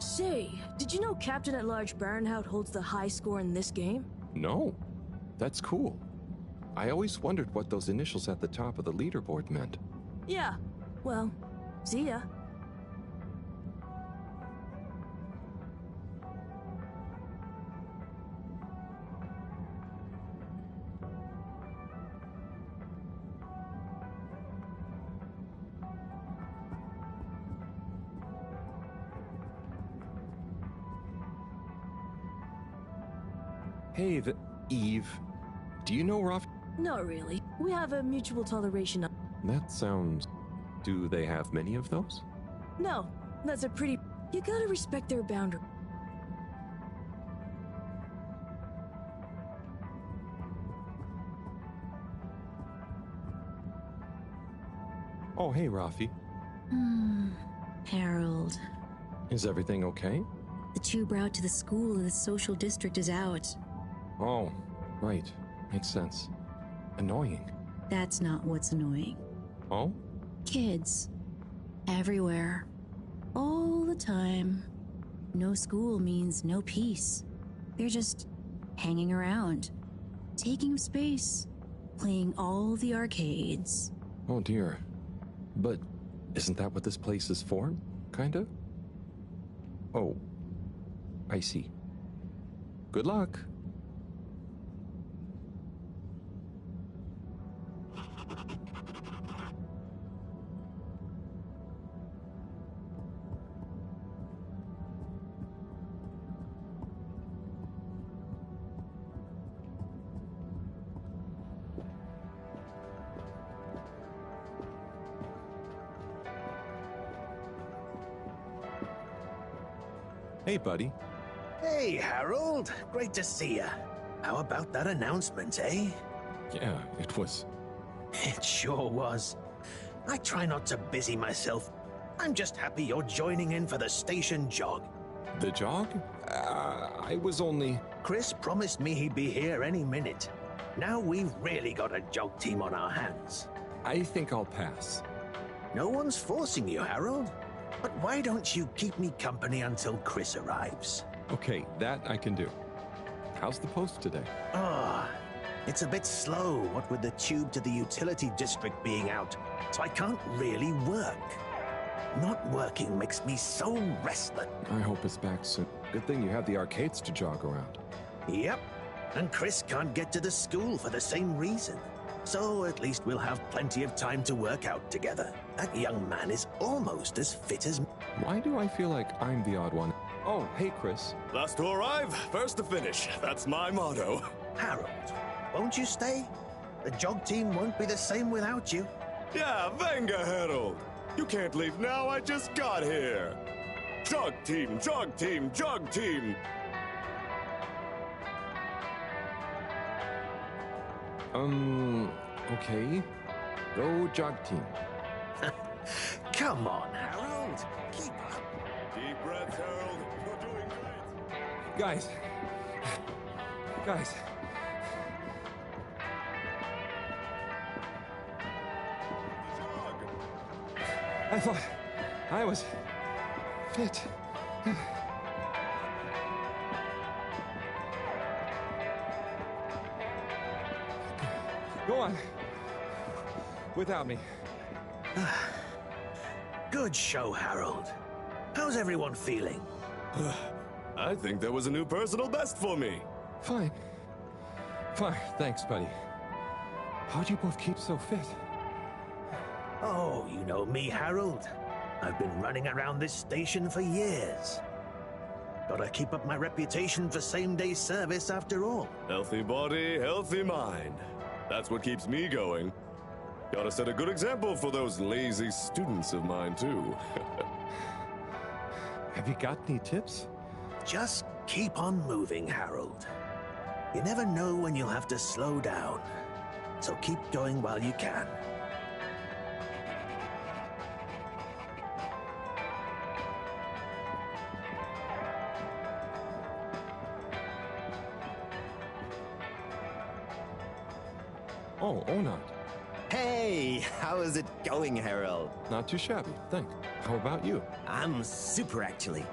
Say, did you know Captain at Large Baronhout holds the high score in this game? No. That's cool. I always wondered what those initials at the top of the leaderboard meant. Yeah. Well, see ya. Hey, Eve. Do you know Rafi? Not really. We have a mutual toleration of... That sounds... Do they have many of those? No, that's a pretty... You gotta respect their boundary. Oh, hey, Rafi. Harold. Is everything okay? The tube route to the school in the social district is out. Oh, right. Makes sense. Annoying. That's not what's annoying. Oh? Kids. Everywhere. All the time. No school means no peace. They're just hanging around. Taking space. Playing all the arcades. Oh dear. But isn't that what this place is for? Kinda? Oh. I see. Good luck. Hey, buddy. Hey, Harold. Great to see ya. How about that announcement, eh? Yeah, it was. It sure was. I try not to busy myself. I'm just happy you're joining in for the station jog. The jog? I was only... Chris promised me he'd be here any minute. Now we've really got a jog team on our hands. I think I'll pass. No one's forcing you, Harold. But why don't you keep me company until Chris arrives? Okay, that I can do. How's the post today? It's a bit slow, what with the tube to the utility district being out, so I can't really work. Not working makes me so restless. I hope it's back soon. Good thing you have the arcades to jog around. Yep, and Chris can't get to the school for the same reason. So at least we'll have plenty of time to work out together. That young man is almost as fit as... Why do I feel like I'm the odd one? Oh, hey, Chris. Last to arrive, first to finish. That's my motto. Harold, won't you stay? The jog team won't be the same without you. Yeah, venga, Harold. You can't leave now, I just got here. Jog team, jog team, jog team. Okay. Go jog team. Come on, Harold. Keep up. Deep breaths, Harold. You're doing great. Guys. I thought I was fit. Go on. Without me. Good show, Harold. How's everyone feeling? I think there was a new personal best for me. Fine. Thanks, buddy. How'd you both keep so fit? Oh, you know me, Harold. I've been running around this station for years. Gotta keep up my reputation for same-day service after all. Healthy body, healthy mind. That's what keeps me going. Gotta set a good example for those lazy students of mine, too. Have you got any tips? Just keep on moving, Harold. You never know when you'll have to slow down. So keep going while you can. Oh, Onat. Hey, how is it going, Harold? Not too shabby, thanks. How about you? I'm super, actually.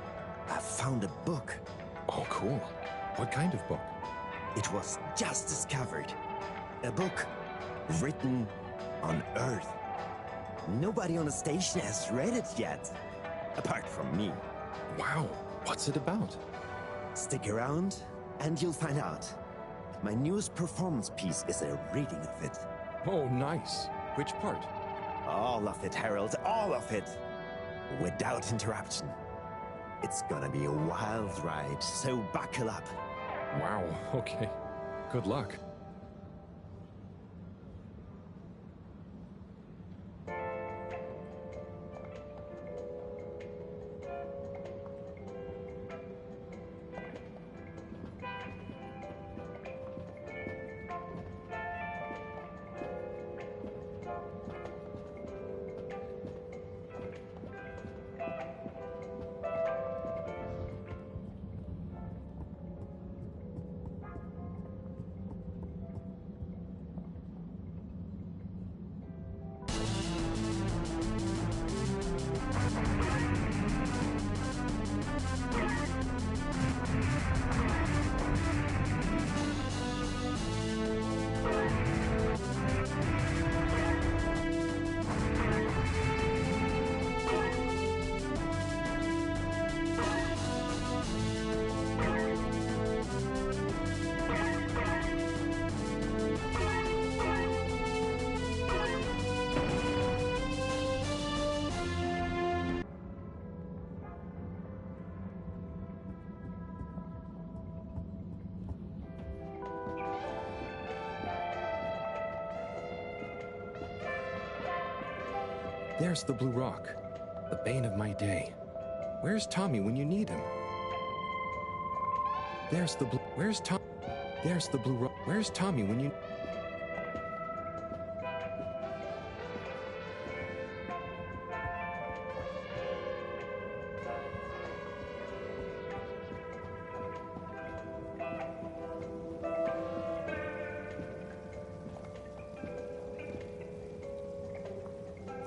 I found a book. Oh, cool. What kind of book? It was just discovered. A book written on Earth. Nobody on the station has read it yet, apart from me. Wow, what's it about? Stick around and you'll find out. My newest performance piece is a reading of it. Oh, nice. Which part? All of it, Harold, all of it. Without interruption. It's gonna be a wild ride, so buckle up. Wow, okay. Good luck. There's the Blue Rock, the bane of my day. Where's Tommy when you need him? There's the Blue... Where's Tom... There's the Blue Rock. Where's Tommy when you...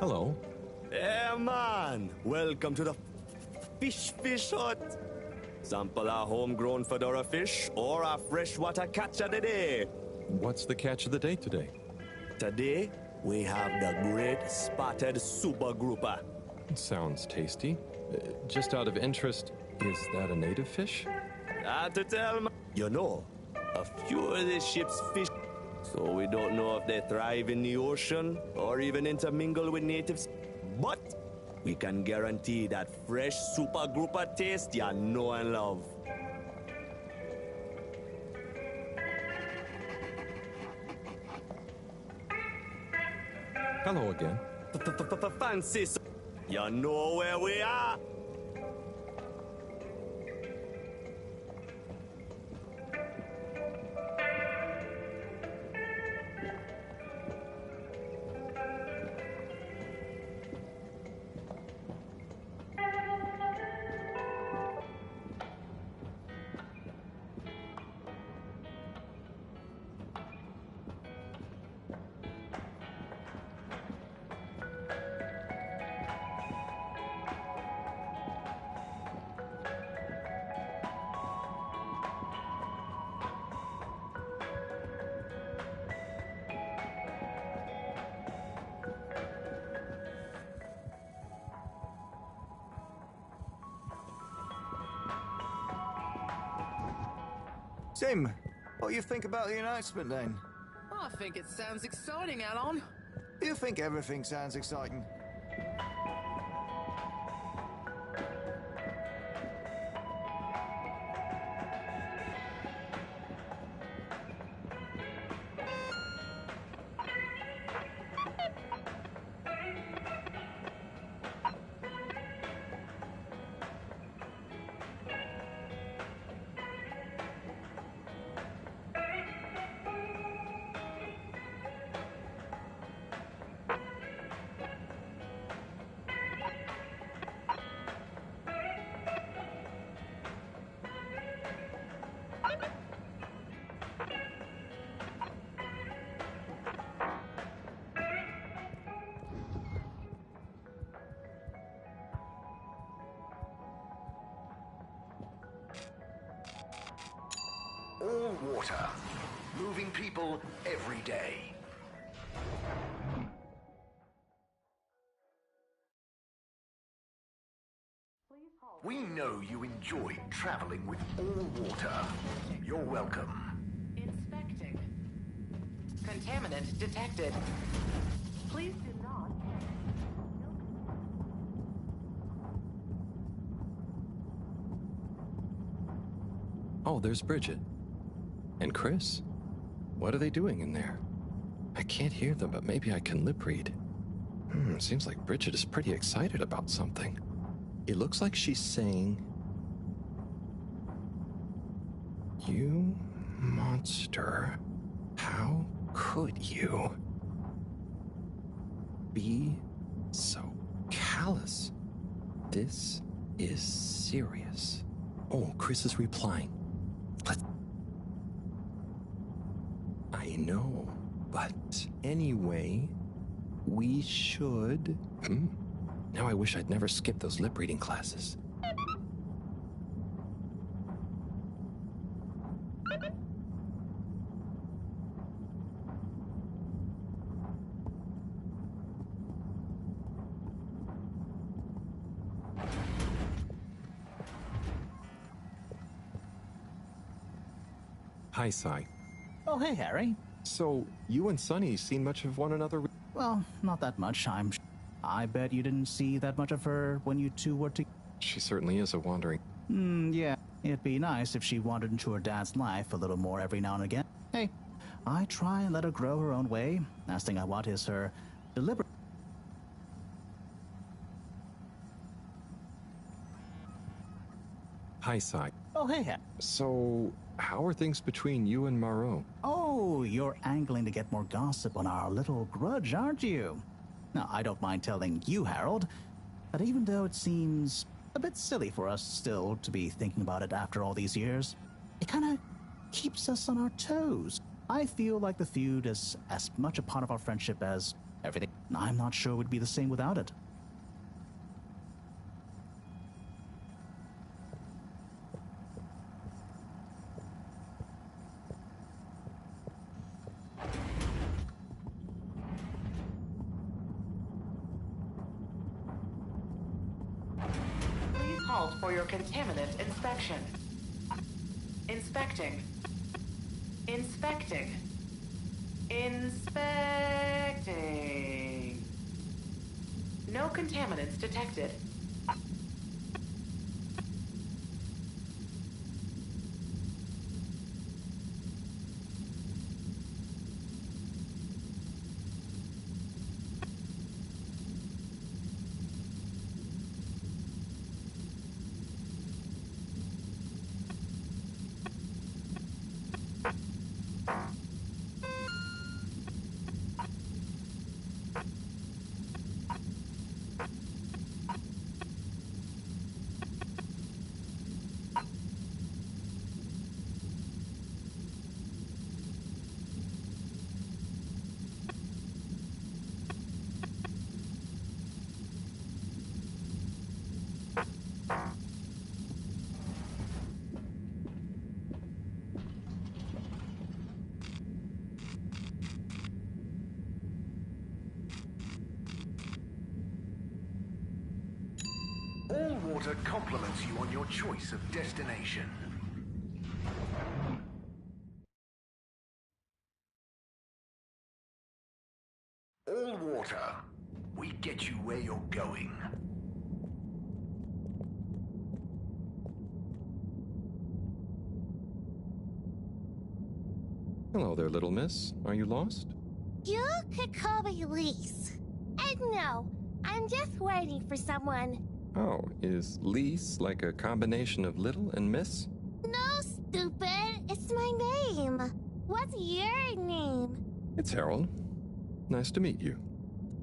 Hello. Yeah, man. Welcome to the fish hut. Sample a homegrown fedora fish or a freshwater catch of the day. What's the catch of the day today? Today, we have the great spotted super grouper. Sounds tasty. Just out of interest, is that a native fish? Hard to tell, man. You know, a few of these ships fish, so we don't know if they thrive in the ocean or even intermingle with natives. But we can guarantee that fresh super grouper taste you know and love. Hello again. Fancy, you know where we are. Sim, what do you think about the announcement then? I think it sounds exciting, Alon. Do you think everything sounds exciting? water. Moving people every day. We know you enjoy traveling with all water. You're welcome. Inspecting. Contaminant detected. Please do not. Oh, there's Bridget. And Chris. What are they doing in there? I can't hear them, but maybe I can lip read. Seems like Bridget is pretty excited about something. It looks like she's saying, "You monster, how could you be so callous? This is serious." Oh, Chris is replying. I know, but anyway, we should... Now I wish I'd never skipped those lip reading classes. Hi, Sai. Oh, hey, Harry. So, you and Sunny seen much of one another? Well, not that much. I bet you didn't see that much of her when you two were together. She certainly is a wandering... Yeah. It'd be nice if she wandered into her dad's life a little more every now and again. Hey, I try and let her grow her own way. Last thing I want is her deliberate... Hi, Sai. Oh, hey, Harry. So, how are things between you and Marot? Oh, you're angling to get more gossip on our little grudge, aren't you? Now, I don't mind telling you, Harold, that even though it seems a bit silly for us still to be thinking about it after all these years, it kind of keeps us on our toes. I feel like the feud is as much a part of our friendship as everything. I'm not sure we'd be the same without it. Halt for your contaminant inspection. Inspecting. Inspecting. Inspecting. No contaminants detected. All water compliments you on your choice of destination. All water. We get you where you're going. Hello there, little miss. Are you lost? You could call me Lise. And no, I'm just waiting for someone. Oh, is Lise like a combination of little and miss? No, stupid. It's my name. What's your name? It's Harold. Nice to meet you.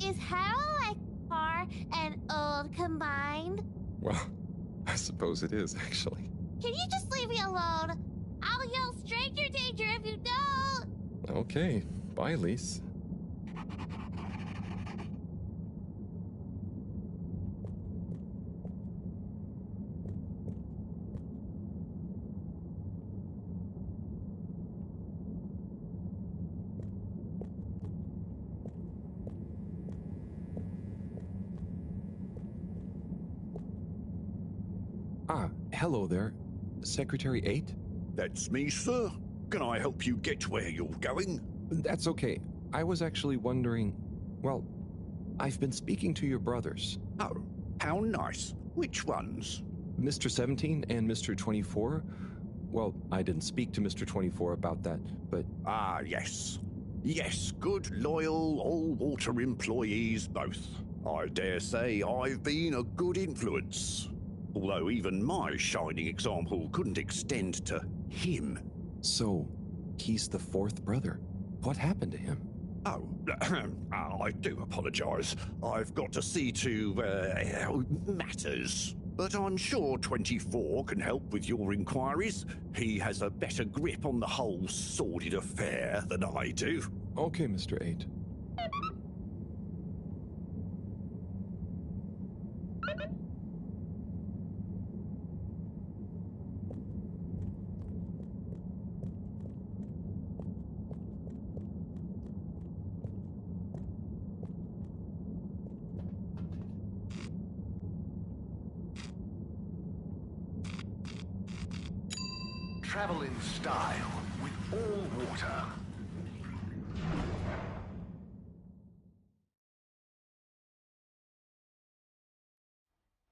Is Harold like far and old combined? Well, I suppose it is, actually. Can you just leave me alone? I'll yell stranger danger if you don't! Okay. Bye, Lise. Ah, hello there. Secretary 8? That's me, sir. Can I help you get where you're going? That's okay. I was actually wondering... Well, I've been speaking to your brothers. Oh, how nice. Which ones? Mr. 17 and Mr. 24. Well, I didn't speak to Mr. 24 about that, but... Ah, yes. Yes, good, loyal, all-water employees both. I dare say I've been a good influence. Although even my shining example couldn't extend to him. So, he's the fourth brother. What happened to him? Oh, I do apologise. I've got to see to, matters. But I'm sure 24 can help with your inquiries. He has a better grip on the whole sordid affair than I do. Okay, Mr. 8. Travel in style with all water.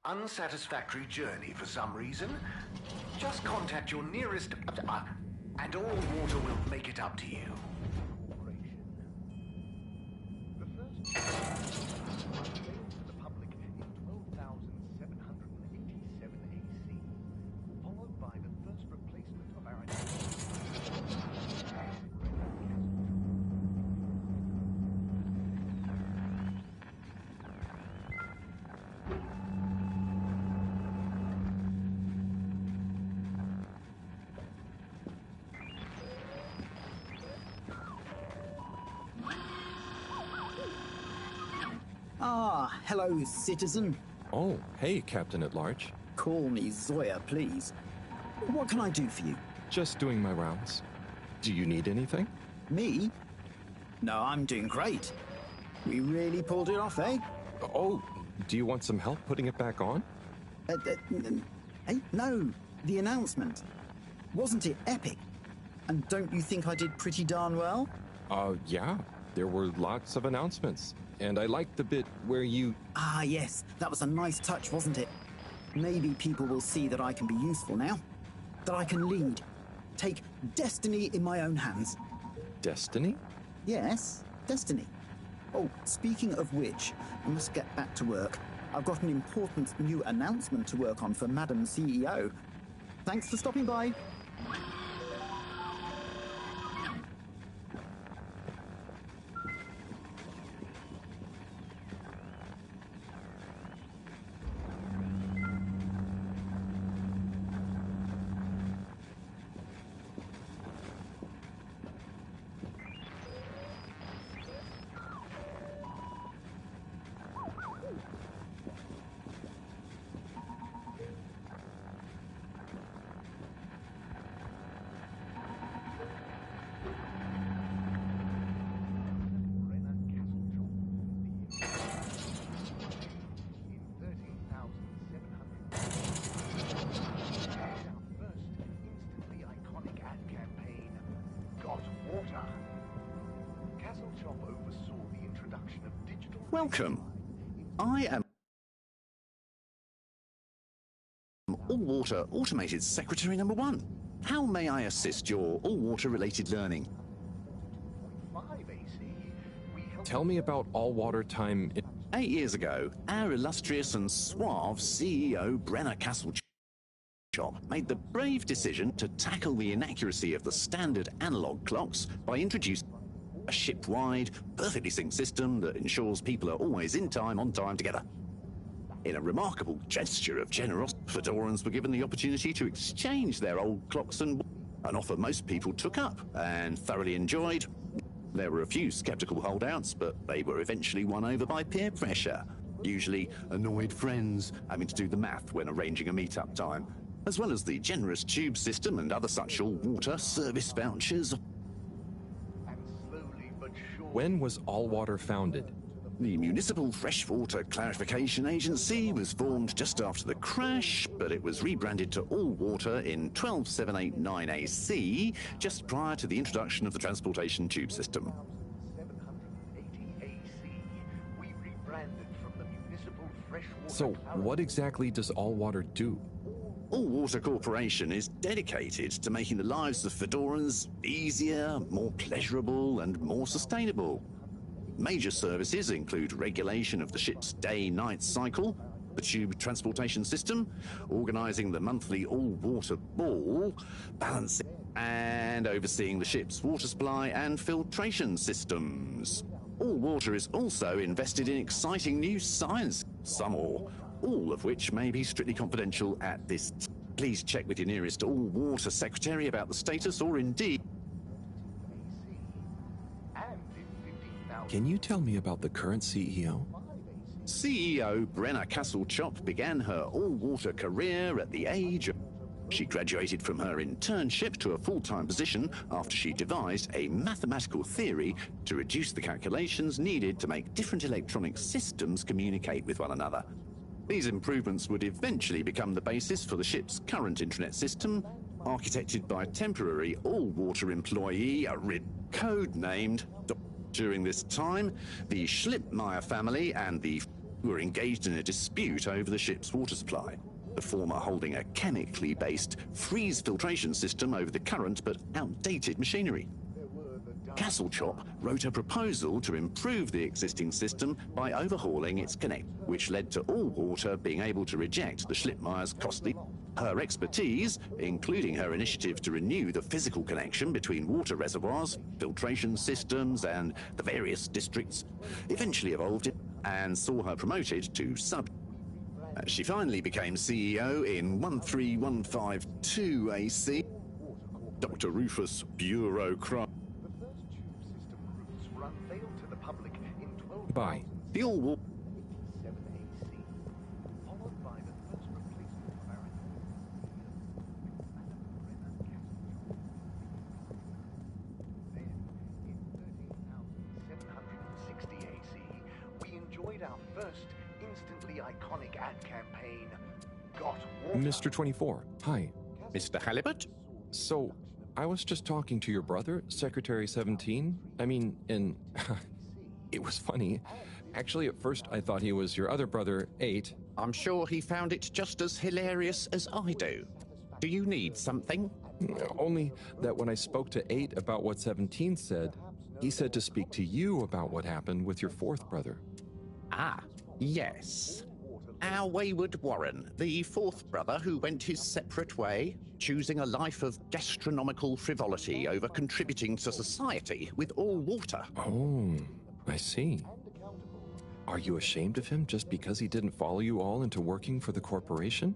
Unsatisfactory journey for some reason? Just contact your nearest... and all water will make it up to you. Ah, hello, citizen. Oh, hey, Captain at Large. Call me Zoya, please. What can I do for you? Just doing my rounds. Do you need anything? Me? No, I'm doing great. We really pulled it off, eh? Oh, do you want some help putting it back on? Hey, no, the announcement. Wasn't it epic? And don't you think I did pretty darn well? Yeah. There were lots of announcements. And I liked the bit where you... Ah, yes. That was a nice touch, wasn't it? Maybe people will see that I can be useful now. That I can lead. Take destiny in my own hands. Destiny? Yes, destiny. Oh, speaking of which, I must get back to work. I've got an important new announcement to work on for Madam CEO. Thanks for stopping by. Welcome. I am All-Water Automated Secretary number 1. How may I assist your all-water related learning? Tell me about all-water time... 8 years ago, our illustrious and suave CEO, Brenner Castlechop, made the brave decision to tackle the inaccuracy of the standard analog clocks by introducing a ship-wide, perfectly synced system that ensures people are always in time, on time, together. In a remarkable gesture of generosity, Fedorans were given the opportunity to exchange their old clocks and an offer most people took up and thoroughly enjoyed. There were a few skeptical holdouts, but they were eventually won over by peer pressure, usually annoyed friends having to do the math when arranging a meet-up time, as well as the generous tube system and other such all-water service vouchers. When was All-Water founded? The Municipal Freshwater Clarification Agency was formed just after the crash, but it was rebranded to All Water in 12789 AC just prior to the introduction of the transportation tube system. So, what exactly does All Water do? All Water Corporation is dedicated to making the lives of Fedorans easier, more pleasurable, and more sustainable. Major services include regulation of the ship's day-night cycle, the tube transportation system, organising the monthly all-water ball, balancing and overseeing the ship's water supply and filtration systems. All Water is also invested in exciting new science, some or all of which may be strictly confidential at this time. Please check with your nearest All Water secretary about the status or indeed... Can you tell me about the current CEO? CEO Brenna Castlechop began her all-water career at the age of... She graduated from her internship to a full-time position after she devised a mathematical theory to reduce the calculations needed to make different electronic systems communicate with one another. These improvements would eventually become the basis for the ship's current intranet system, architected by a temporary all-water employee, code-named... During this time, the Schlippmeyer family and the were engaged in a dispute over the ship's water supply, the former holding a chemically based freeze filtration system over the current but outdated machinery. Castlechop wrote a proposal to improve the existing system by overhauling its connect, which led to All Water being able to reject the Schlippmeyer's costly. Her expertise, including her initiative to renew the physical connection between water reservoirs, filtration systems, and the various districts, eventually evolved and saw her promoted to sub. She finally became CEO in 13152 AC. Dr. Rufus Bureaucrat. Bye. The All Water. Mr. 24, hi. Mr. Halibut? So, I was just talking to your brother, Secretary 17. I mean, it was funny. Actually, at first I thought he was your other brother, 8. I'm sure he found it just as hilarious as I do. Do you need something? Only that when I spoke to 8 about what 17 said, he said to speak to you about what happened with your 4th brother. Ah, yes. Our wayward Warren, the 4th brother who went his separate way, choosing a life of gastronomical frivolity over contributing to society with All Water. Oh, I see. Are you ashamed of him just because he didn't follow you all into working for the corporation?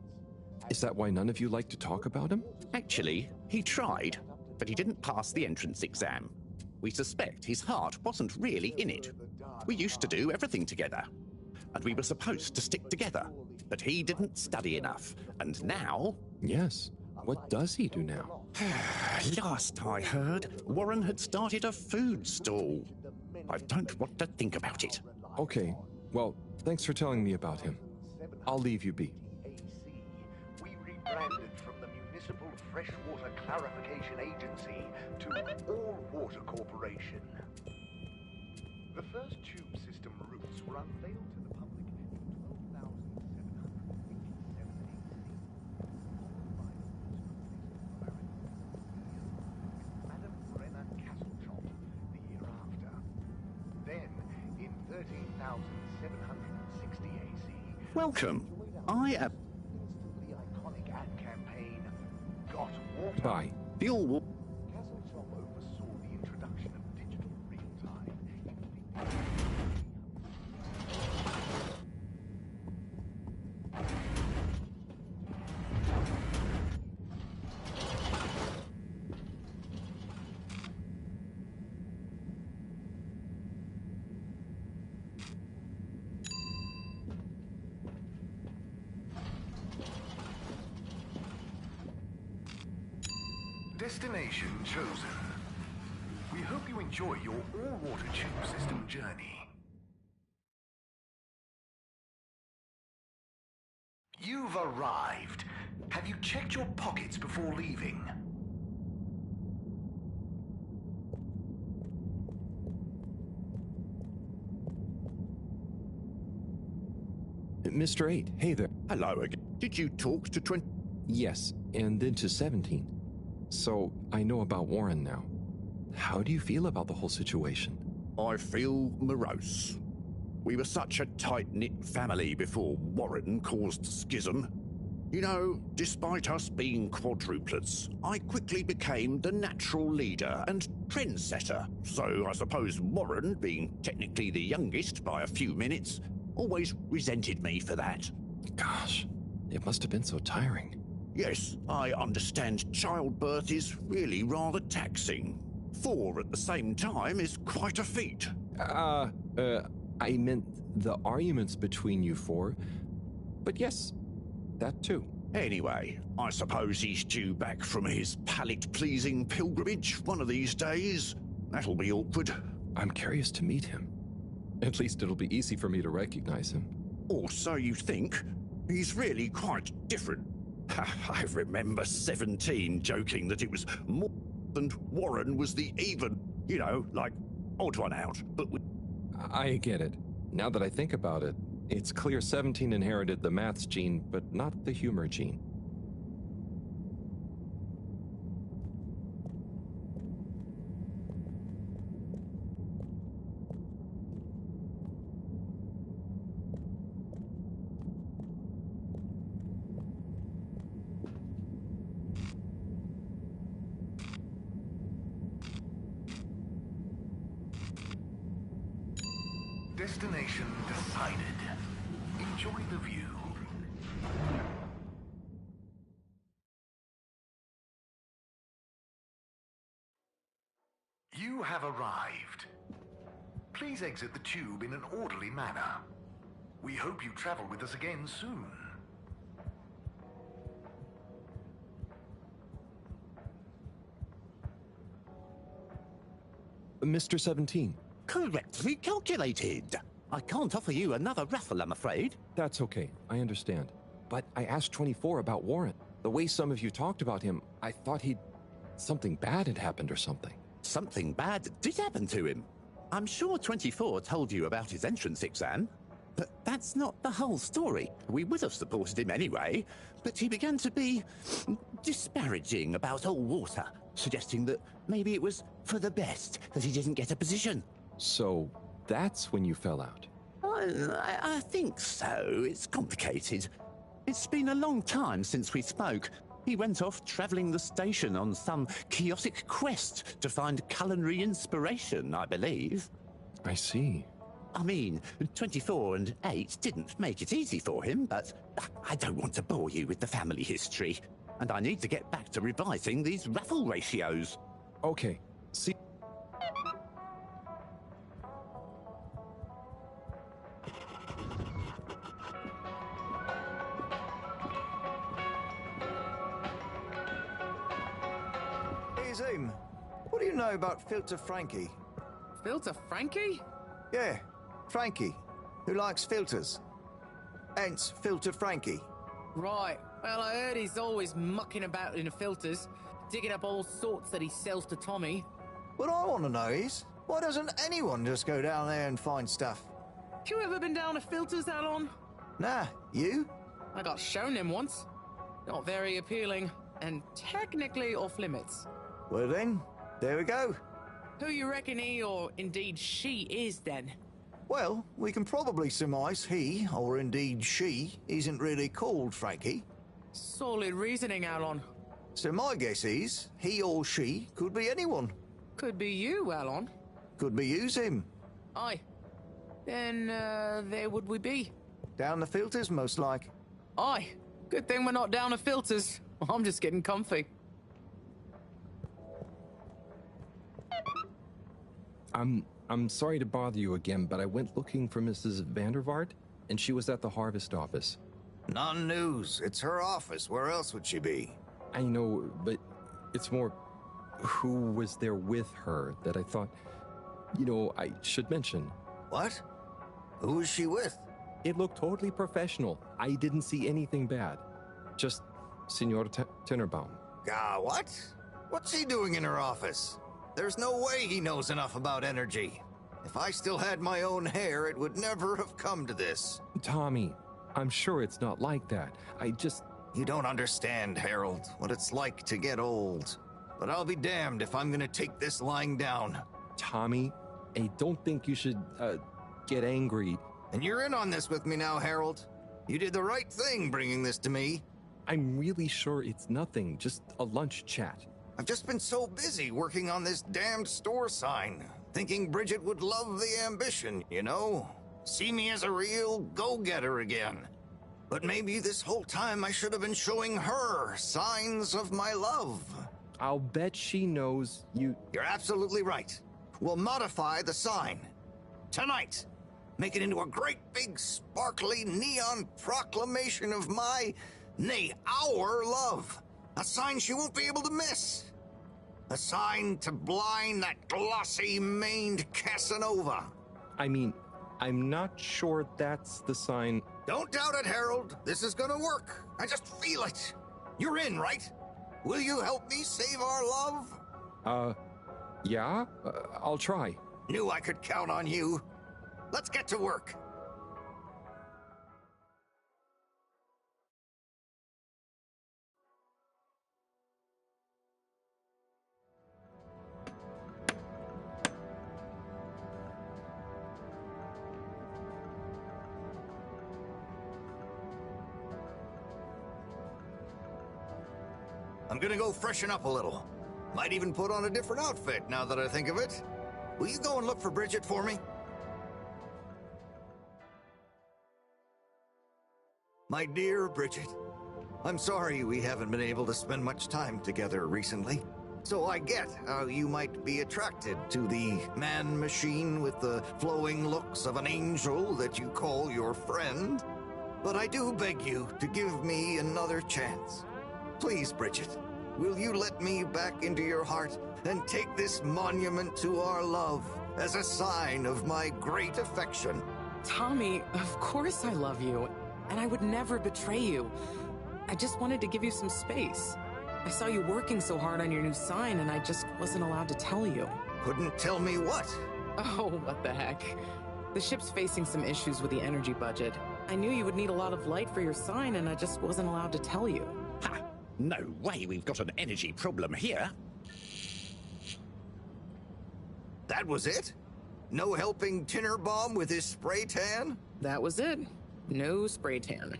Is that why none of you like to talk about him? Actually, he tried, but he didn't pass the entrance exam. We suspect his heart wasn't really in it. We used to do everything together. And we were supposed to stick together. But he didn't study enough. And now... Yes. What does he do now? Last I heard, Warren had started a food stall. I don't want to think about it. Okay. Well, thanks for telling me about him. I'll leave you be. We rebranded from the Municipal Freshwater Clarification Agency to All Water Corporation. The first tube system routes were unveiled to the public in 12,787 Madam Brenna Castlechop the year after. Then, in 13,760 AC... Welcome. I am... ...the iconic ad campaign, Got Water. Bye. The All Water... Castlechop oversaw the introduction of digital real-time... Destination chosen. We hope you enjoy your all-water tube system journey. You've arrived. Have you checked your pockets before leaving? Mr. 8, hey there. Hello again. Did you talk to 20? Yes, and then to 17. So, I know about Warren now. How do you feel about the whole situation? I feel morose. We were such a tight-knit family before Warren caused schism. You know, despite us being quadruplets, I quickly became the natural leader and trendsetter. So I suppose Warren, being technically the youngest by a few minutes, always resented me for that. Gosh, it must have been so tiring. Yes, I understand childbirth is really rather taxing. 4 at the same time is quite a feat. I meant the arguments between you 4. But yes, that too. Anyway, I suppose he's due back from his palate-pleasing pilgrimage one of these days. That'll be awkward. I'm curious to meet him. At least it'll be easy for me to recognize him. Or so you think. He's really quite different. I remember 17 joking that it was more than Warren was the even, you know, like odd one out. But I get it. Now that I think about it, it's clear 17 inherited the maths gene, but not the humor gene. Destination decided. Enjoy the view. You have arrived. Please exit the tube in an orderly manner. We hope you travel with us again soon. Mr. 17. Correctly calculated. I can't offer you another raffle, I'm afraid. That's okay, I understand. But I asked 24 about Warren. The way some of you talked about him, I thought something bad had happened or something. Something bad did happen to him. I'm sure 24 told you about his entrance exam. But that's not the whole story. We would have supported him anyway, but he began to be disparaging about all water, suggesting that maybe it was for the best that he didn't get a position. So that's when you fell out? I think so. It's complicated. It's been a long time since we spoke. He went off travelling the station on some chaotic quest to find culinary inspiration, I believe. I see. I mean, 24 and 8 didn't make it easy for him, but I don't want to bore you with the family history. And I need to get back to revising these raffle ratios. Okay. See. Hey, Zoom. What do you know about Filter Frankie? Filter Frankie? Yeah, Frankie, who likes filters. Hence, Filter Frankie. Right. Well, I heard he's always mucking about in the filters, digging up all sorts that he sells to Tommy. What I want to know is, why doesn't anyone just go down there and find stuff? You ever been down to filters, Alon? Nah, you? I got shown them once. Not very appealing, and technically off limits. Well then, there we go. Who you reckon he, or indeed she, is then? Well, we can probably surmise he, or indeed she, isn't really called Frankie. Solid reasoning, Alon. So my guess is, he or she could be anyone. Could be you, Alon. Could be you, Zim. Aye. Then, there would we be? Down the filters, most like. Aye. Good thing we're not down to filters. I'm just getting comfy. I'm sorry to bother you again, but I went looking for Mrs. Vandervaart, and she was at the harvest office. None news. It's her office. Where else would she be? I know, but it's more who was there with her that I thought, I should mention. What? Who is she with? It looked totally professional. I didn't see anything bad. Just Senor Tenenbaum. What? What's he doing in her office? There's no way he knows enough about energy. If I still had my own hair, it would never have come to this. Tommy, I'm sure it's not like that. You don't understand, Harold, what it's like to get old. But I'll be damned if I'm gonna take this lying down. Tommy, I don't think you should, get angry. And you're in on this with me now, Harold. You did the right thing bringing this to me. I'm really sure it's nothing, just a lunch chat. I've just been so busy working on this damned store sign, thinking Bridget would love the ambition, you know? See me as a real go-getter again. But maybe this whole time I should have been showing her signs of my love. I'll bet she knows you... You're absolutely right. We'll modify the sign. Tonight. Make it into a great big sparkly neon proclamation of my, nay, our love. A sign she won't be able to miss. A sign to blind that glossy-maned Casanova. I mean, I'm not sure that's the sign... Don't doubt it, Harold. This is gonna work. I just feel it. You're in, right? Will you help me save our love? Yeah? I'll try. Knew I could count on you. Let's get to work. I'm gonna go freshen up a little. Might even put on a different outfit now that I think of it. Will you go and look for Bridget for me? My dear Bridget, I'm sorry we haven't been able to spend much time together recently. So I get how you might be attracted to the man-machine with the flowing looks of an angel that you call your friend. But I do beg you to give me another chance. Please, Bridget, will you let me back into your heart and take this monument to our love as a sign of my great affection? Tommy, of course I love you, and I would never betray you. I just wanted to give you some space. I saw you working so hard on your new sign, and I just wasn't allowed to tell you. Couldn't tell me what? Oh, what the heck. The ship's facing some issues with the energy budget. I knew you would need a lot of light for your sign, and I just wasn't allowed to tell you. Ha! No way we've got an energy problem here. That was it? No helping Tenenbaum with his spray tan? That was it. No spray tan.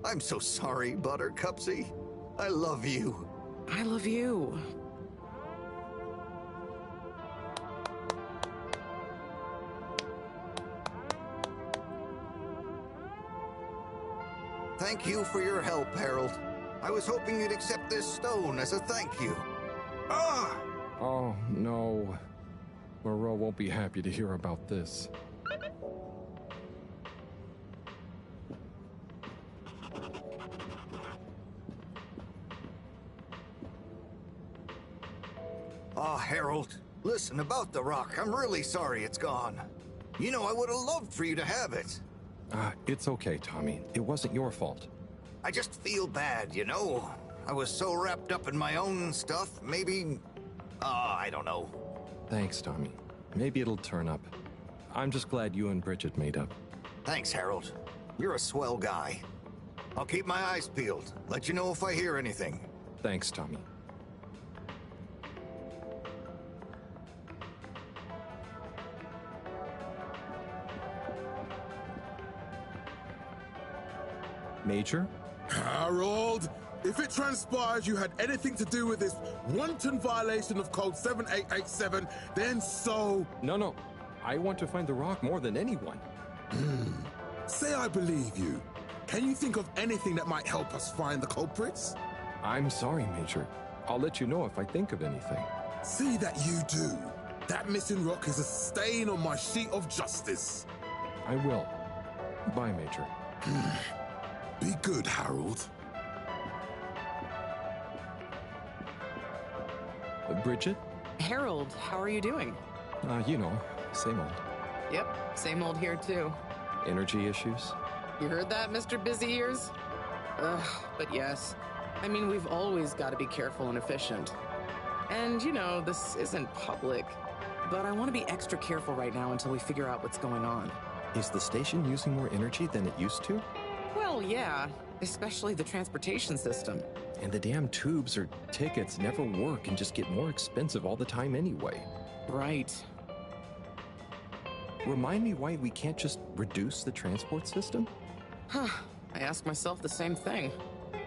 I'm so sorry, Buttercupsy. I love you. I love you. Thank you for your help, Harold. I was hoping you'd accept this stone as a thank you. Ah! Oh, no. Moreau won't be happy to hear about this. Ah, Harold, listen, about the rock, I'm really sorry it's gone. You know, I would have loved for you to have it. It's okay, Tommy. It wasn't your fault. I just feel bad, you know? I was so wrapped up in my own stuff, maybe... I don't know. Thanks, Tommy. Maybe it'll turn up. I'm just glad you and Bridget made up. Thanks, Harold. You're a swell guy. I'll keep my eyes peeled. Let you know if I hear anything. Thanks, Tommy. Major? Harold, if it transpires you had anything to do with this wanton violation of Code 7887, then so... No. I want to find the rock more than anyone. Say I believe you. Can you think of anything that might help us find the culprits? I'm sorry, Major. I'll let you know if I think of anything. See that you do. That missing rock is a stain on my sheet of justice. I will. Bye, Major. Be good, Harold. Bridget? Harold, how are you doing? You know, same old. Yep, same old here too. energy issues? You heard that, Mr. Busy Ears? Ugh, but yes. I mean, we've always got to be careful and efficient. And, you know, this isn't public, but I want to be extra careful right now until we figure out what's going on. Is the station using more energy than it used to? Well, yeah, especially the transportation system. And the damn tubes or tickets never work and just get more expensive all the time anyway. Right. Remind me why we can't just reduce the transport system? Huh. I ask myself the same thing.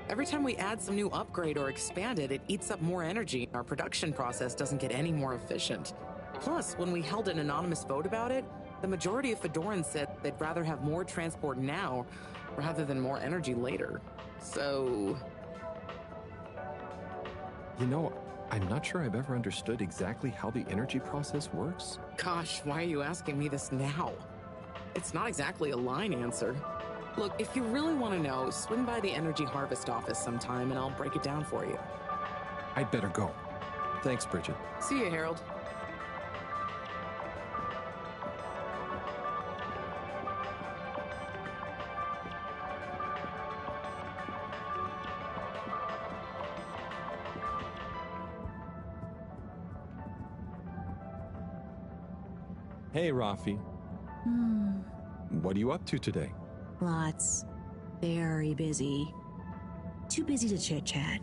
Every time we add some new upgrade or expand it, it eats up more energy. Our production process doesn't get any more efficient. Plus, when we held an anonymous vote about it, the majority of Fedorans said they'd rather have more transport now rather than more energy later. So... You know, I'm not sure I've ever understood exactly how the energy process works. Gosh, why are you asking me this now? It's not exactly a line answer. Look, if you really want to know, swing by the Energy Harvest office sometime and I'll break it down for you. I'd better go. Thanks, Bridget. See you, Harold. Hey, Rafi. What are you up to today? Lots. Very busy. Too busy to chit-chat.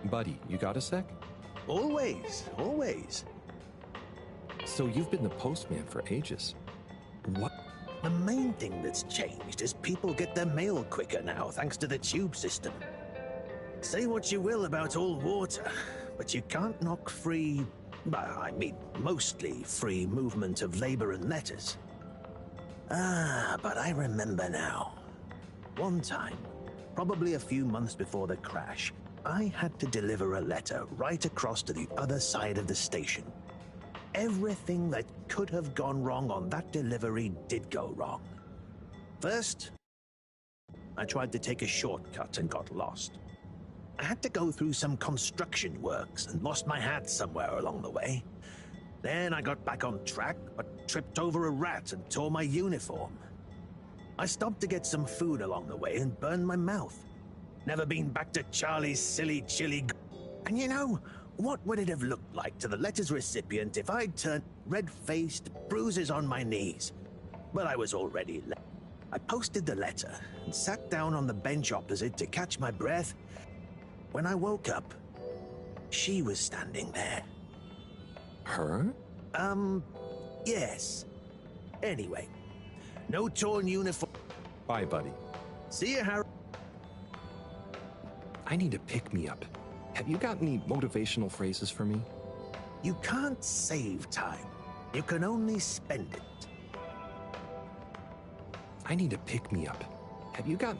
Buddy, you got a sec? Always, always. So you've been the postman for ages. What? The main thing that's changed is people get their mail quicker now, thanks to the tube system. Say what you will about all water, but you can't knock free, mostly free movement of labor and letters. But I remember now. One time, probably a few months before the crash, I had to deliver a letter right across to the other side of the station. Everything that could have gone wrong on that delivery did go wrong. First, I tried to take a shortcut and got lost. I had to go through some construction works and lost my hat somewhere along the way. Then I got back on track, but tripped over a rat and tore my uniform. I stopped to get some food along the way and burned my mouth. Never been back to Charlie's silly chili. And you know, what would it have looked like to the letter's recipient if I'd turned red-faced, bruises on my knees? But I was already late. I posted the letter and sat down on the bench opposite to catch my breath. When I woke up, she was standing there. Her? Yes. Anyway, no torn uniform. Bye, buddy. See you, Harry. I need a pick-me-up. Have you got any motivational phrases for me? You can't save time. You can only spend it. I need a pick-me-up. Have you got...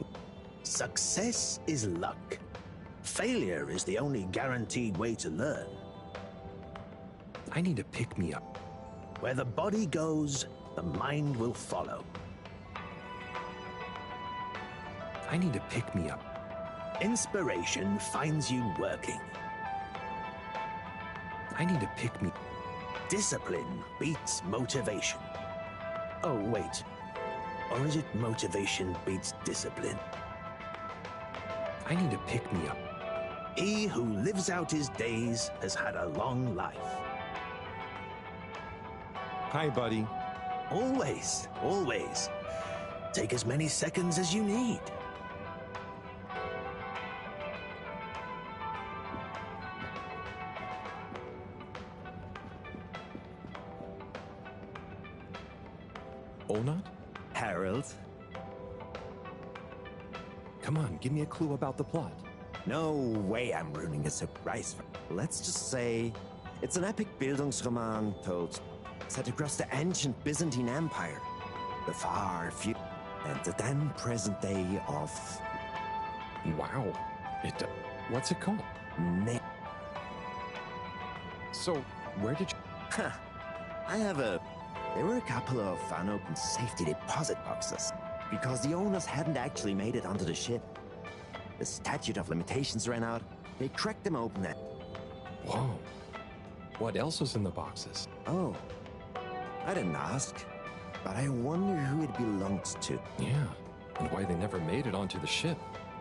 Success is luck. Failure is the only guaranteed way to learn. I need a pick-me-up. Where the body goes, the mind will follow. I need a pick-me-up. Inspiration finds you working. I need a pick-me. Discipline beats motivation. Oh, wait. Or is it motivation beats discipline? I need a pick-me-up. He who lives out his days has had a long life. Hi, buddy. Always, always. Take as many seconds as you need. Onat? Harold? Come on, give me a clue about the plot. No way I'm ruining a surprise. Let's just say it's an epic Bildungsroman told set across the ancient Byzantine Empire, the far future, and the then present day of... Wow. What's it called? So, where did you... I have a There were a couple of unopened safety deposit boxes, because the owners hadn't actually made it onto the ship. The statute of limitations ran out, they cracked them open and... Whoa. What else was in the boxes? Oh, I didn't ask, but I wonder who it belonged to. Yeah, and why they never made it onto the ship.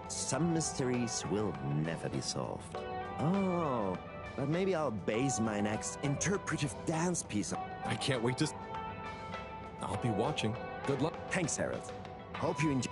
Some mysteries will never be solved. Oh, but maybe I'll base my next interpretive dance piece on... I can't wait to... I'll be watching. Good luck. Thanks, Harold. Hope you enjoy...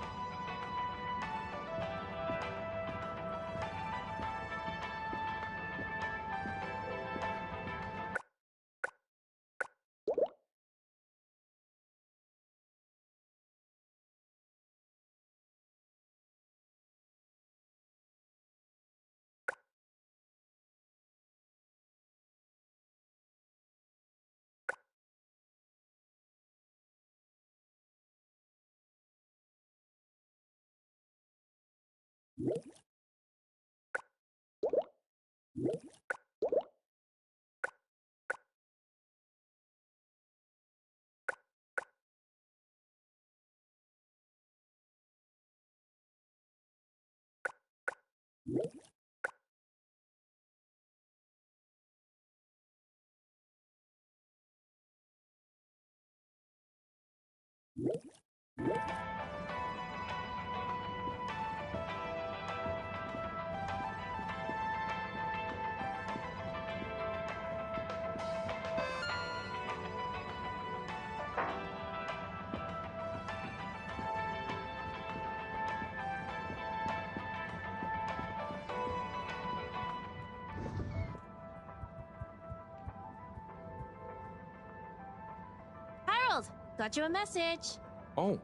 Harold, got you a message. Oh,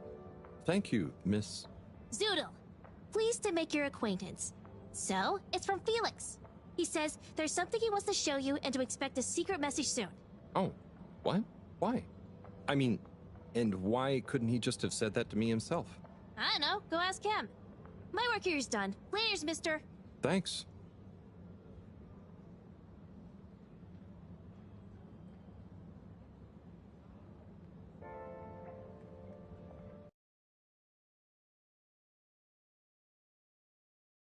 thank you, Miss... Zoodle, pleased to make your acquaintance. So, it's from Felix. He says there's something he wants to show you and to expect a secret message soon. Oh, what? Why? I mean, and why couldn't he just have said that to me himself? I don't know, go ask him. My work here is done. Laters, mister. Thanks.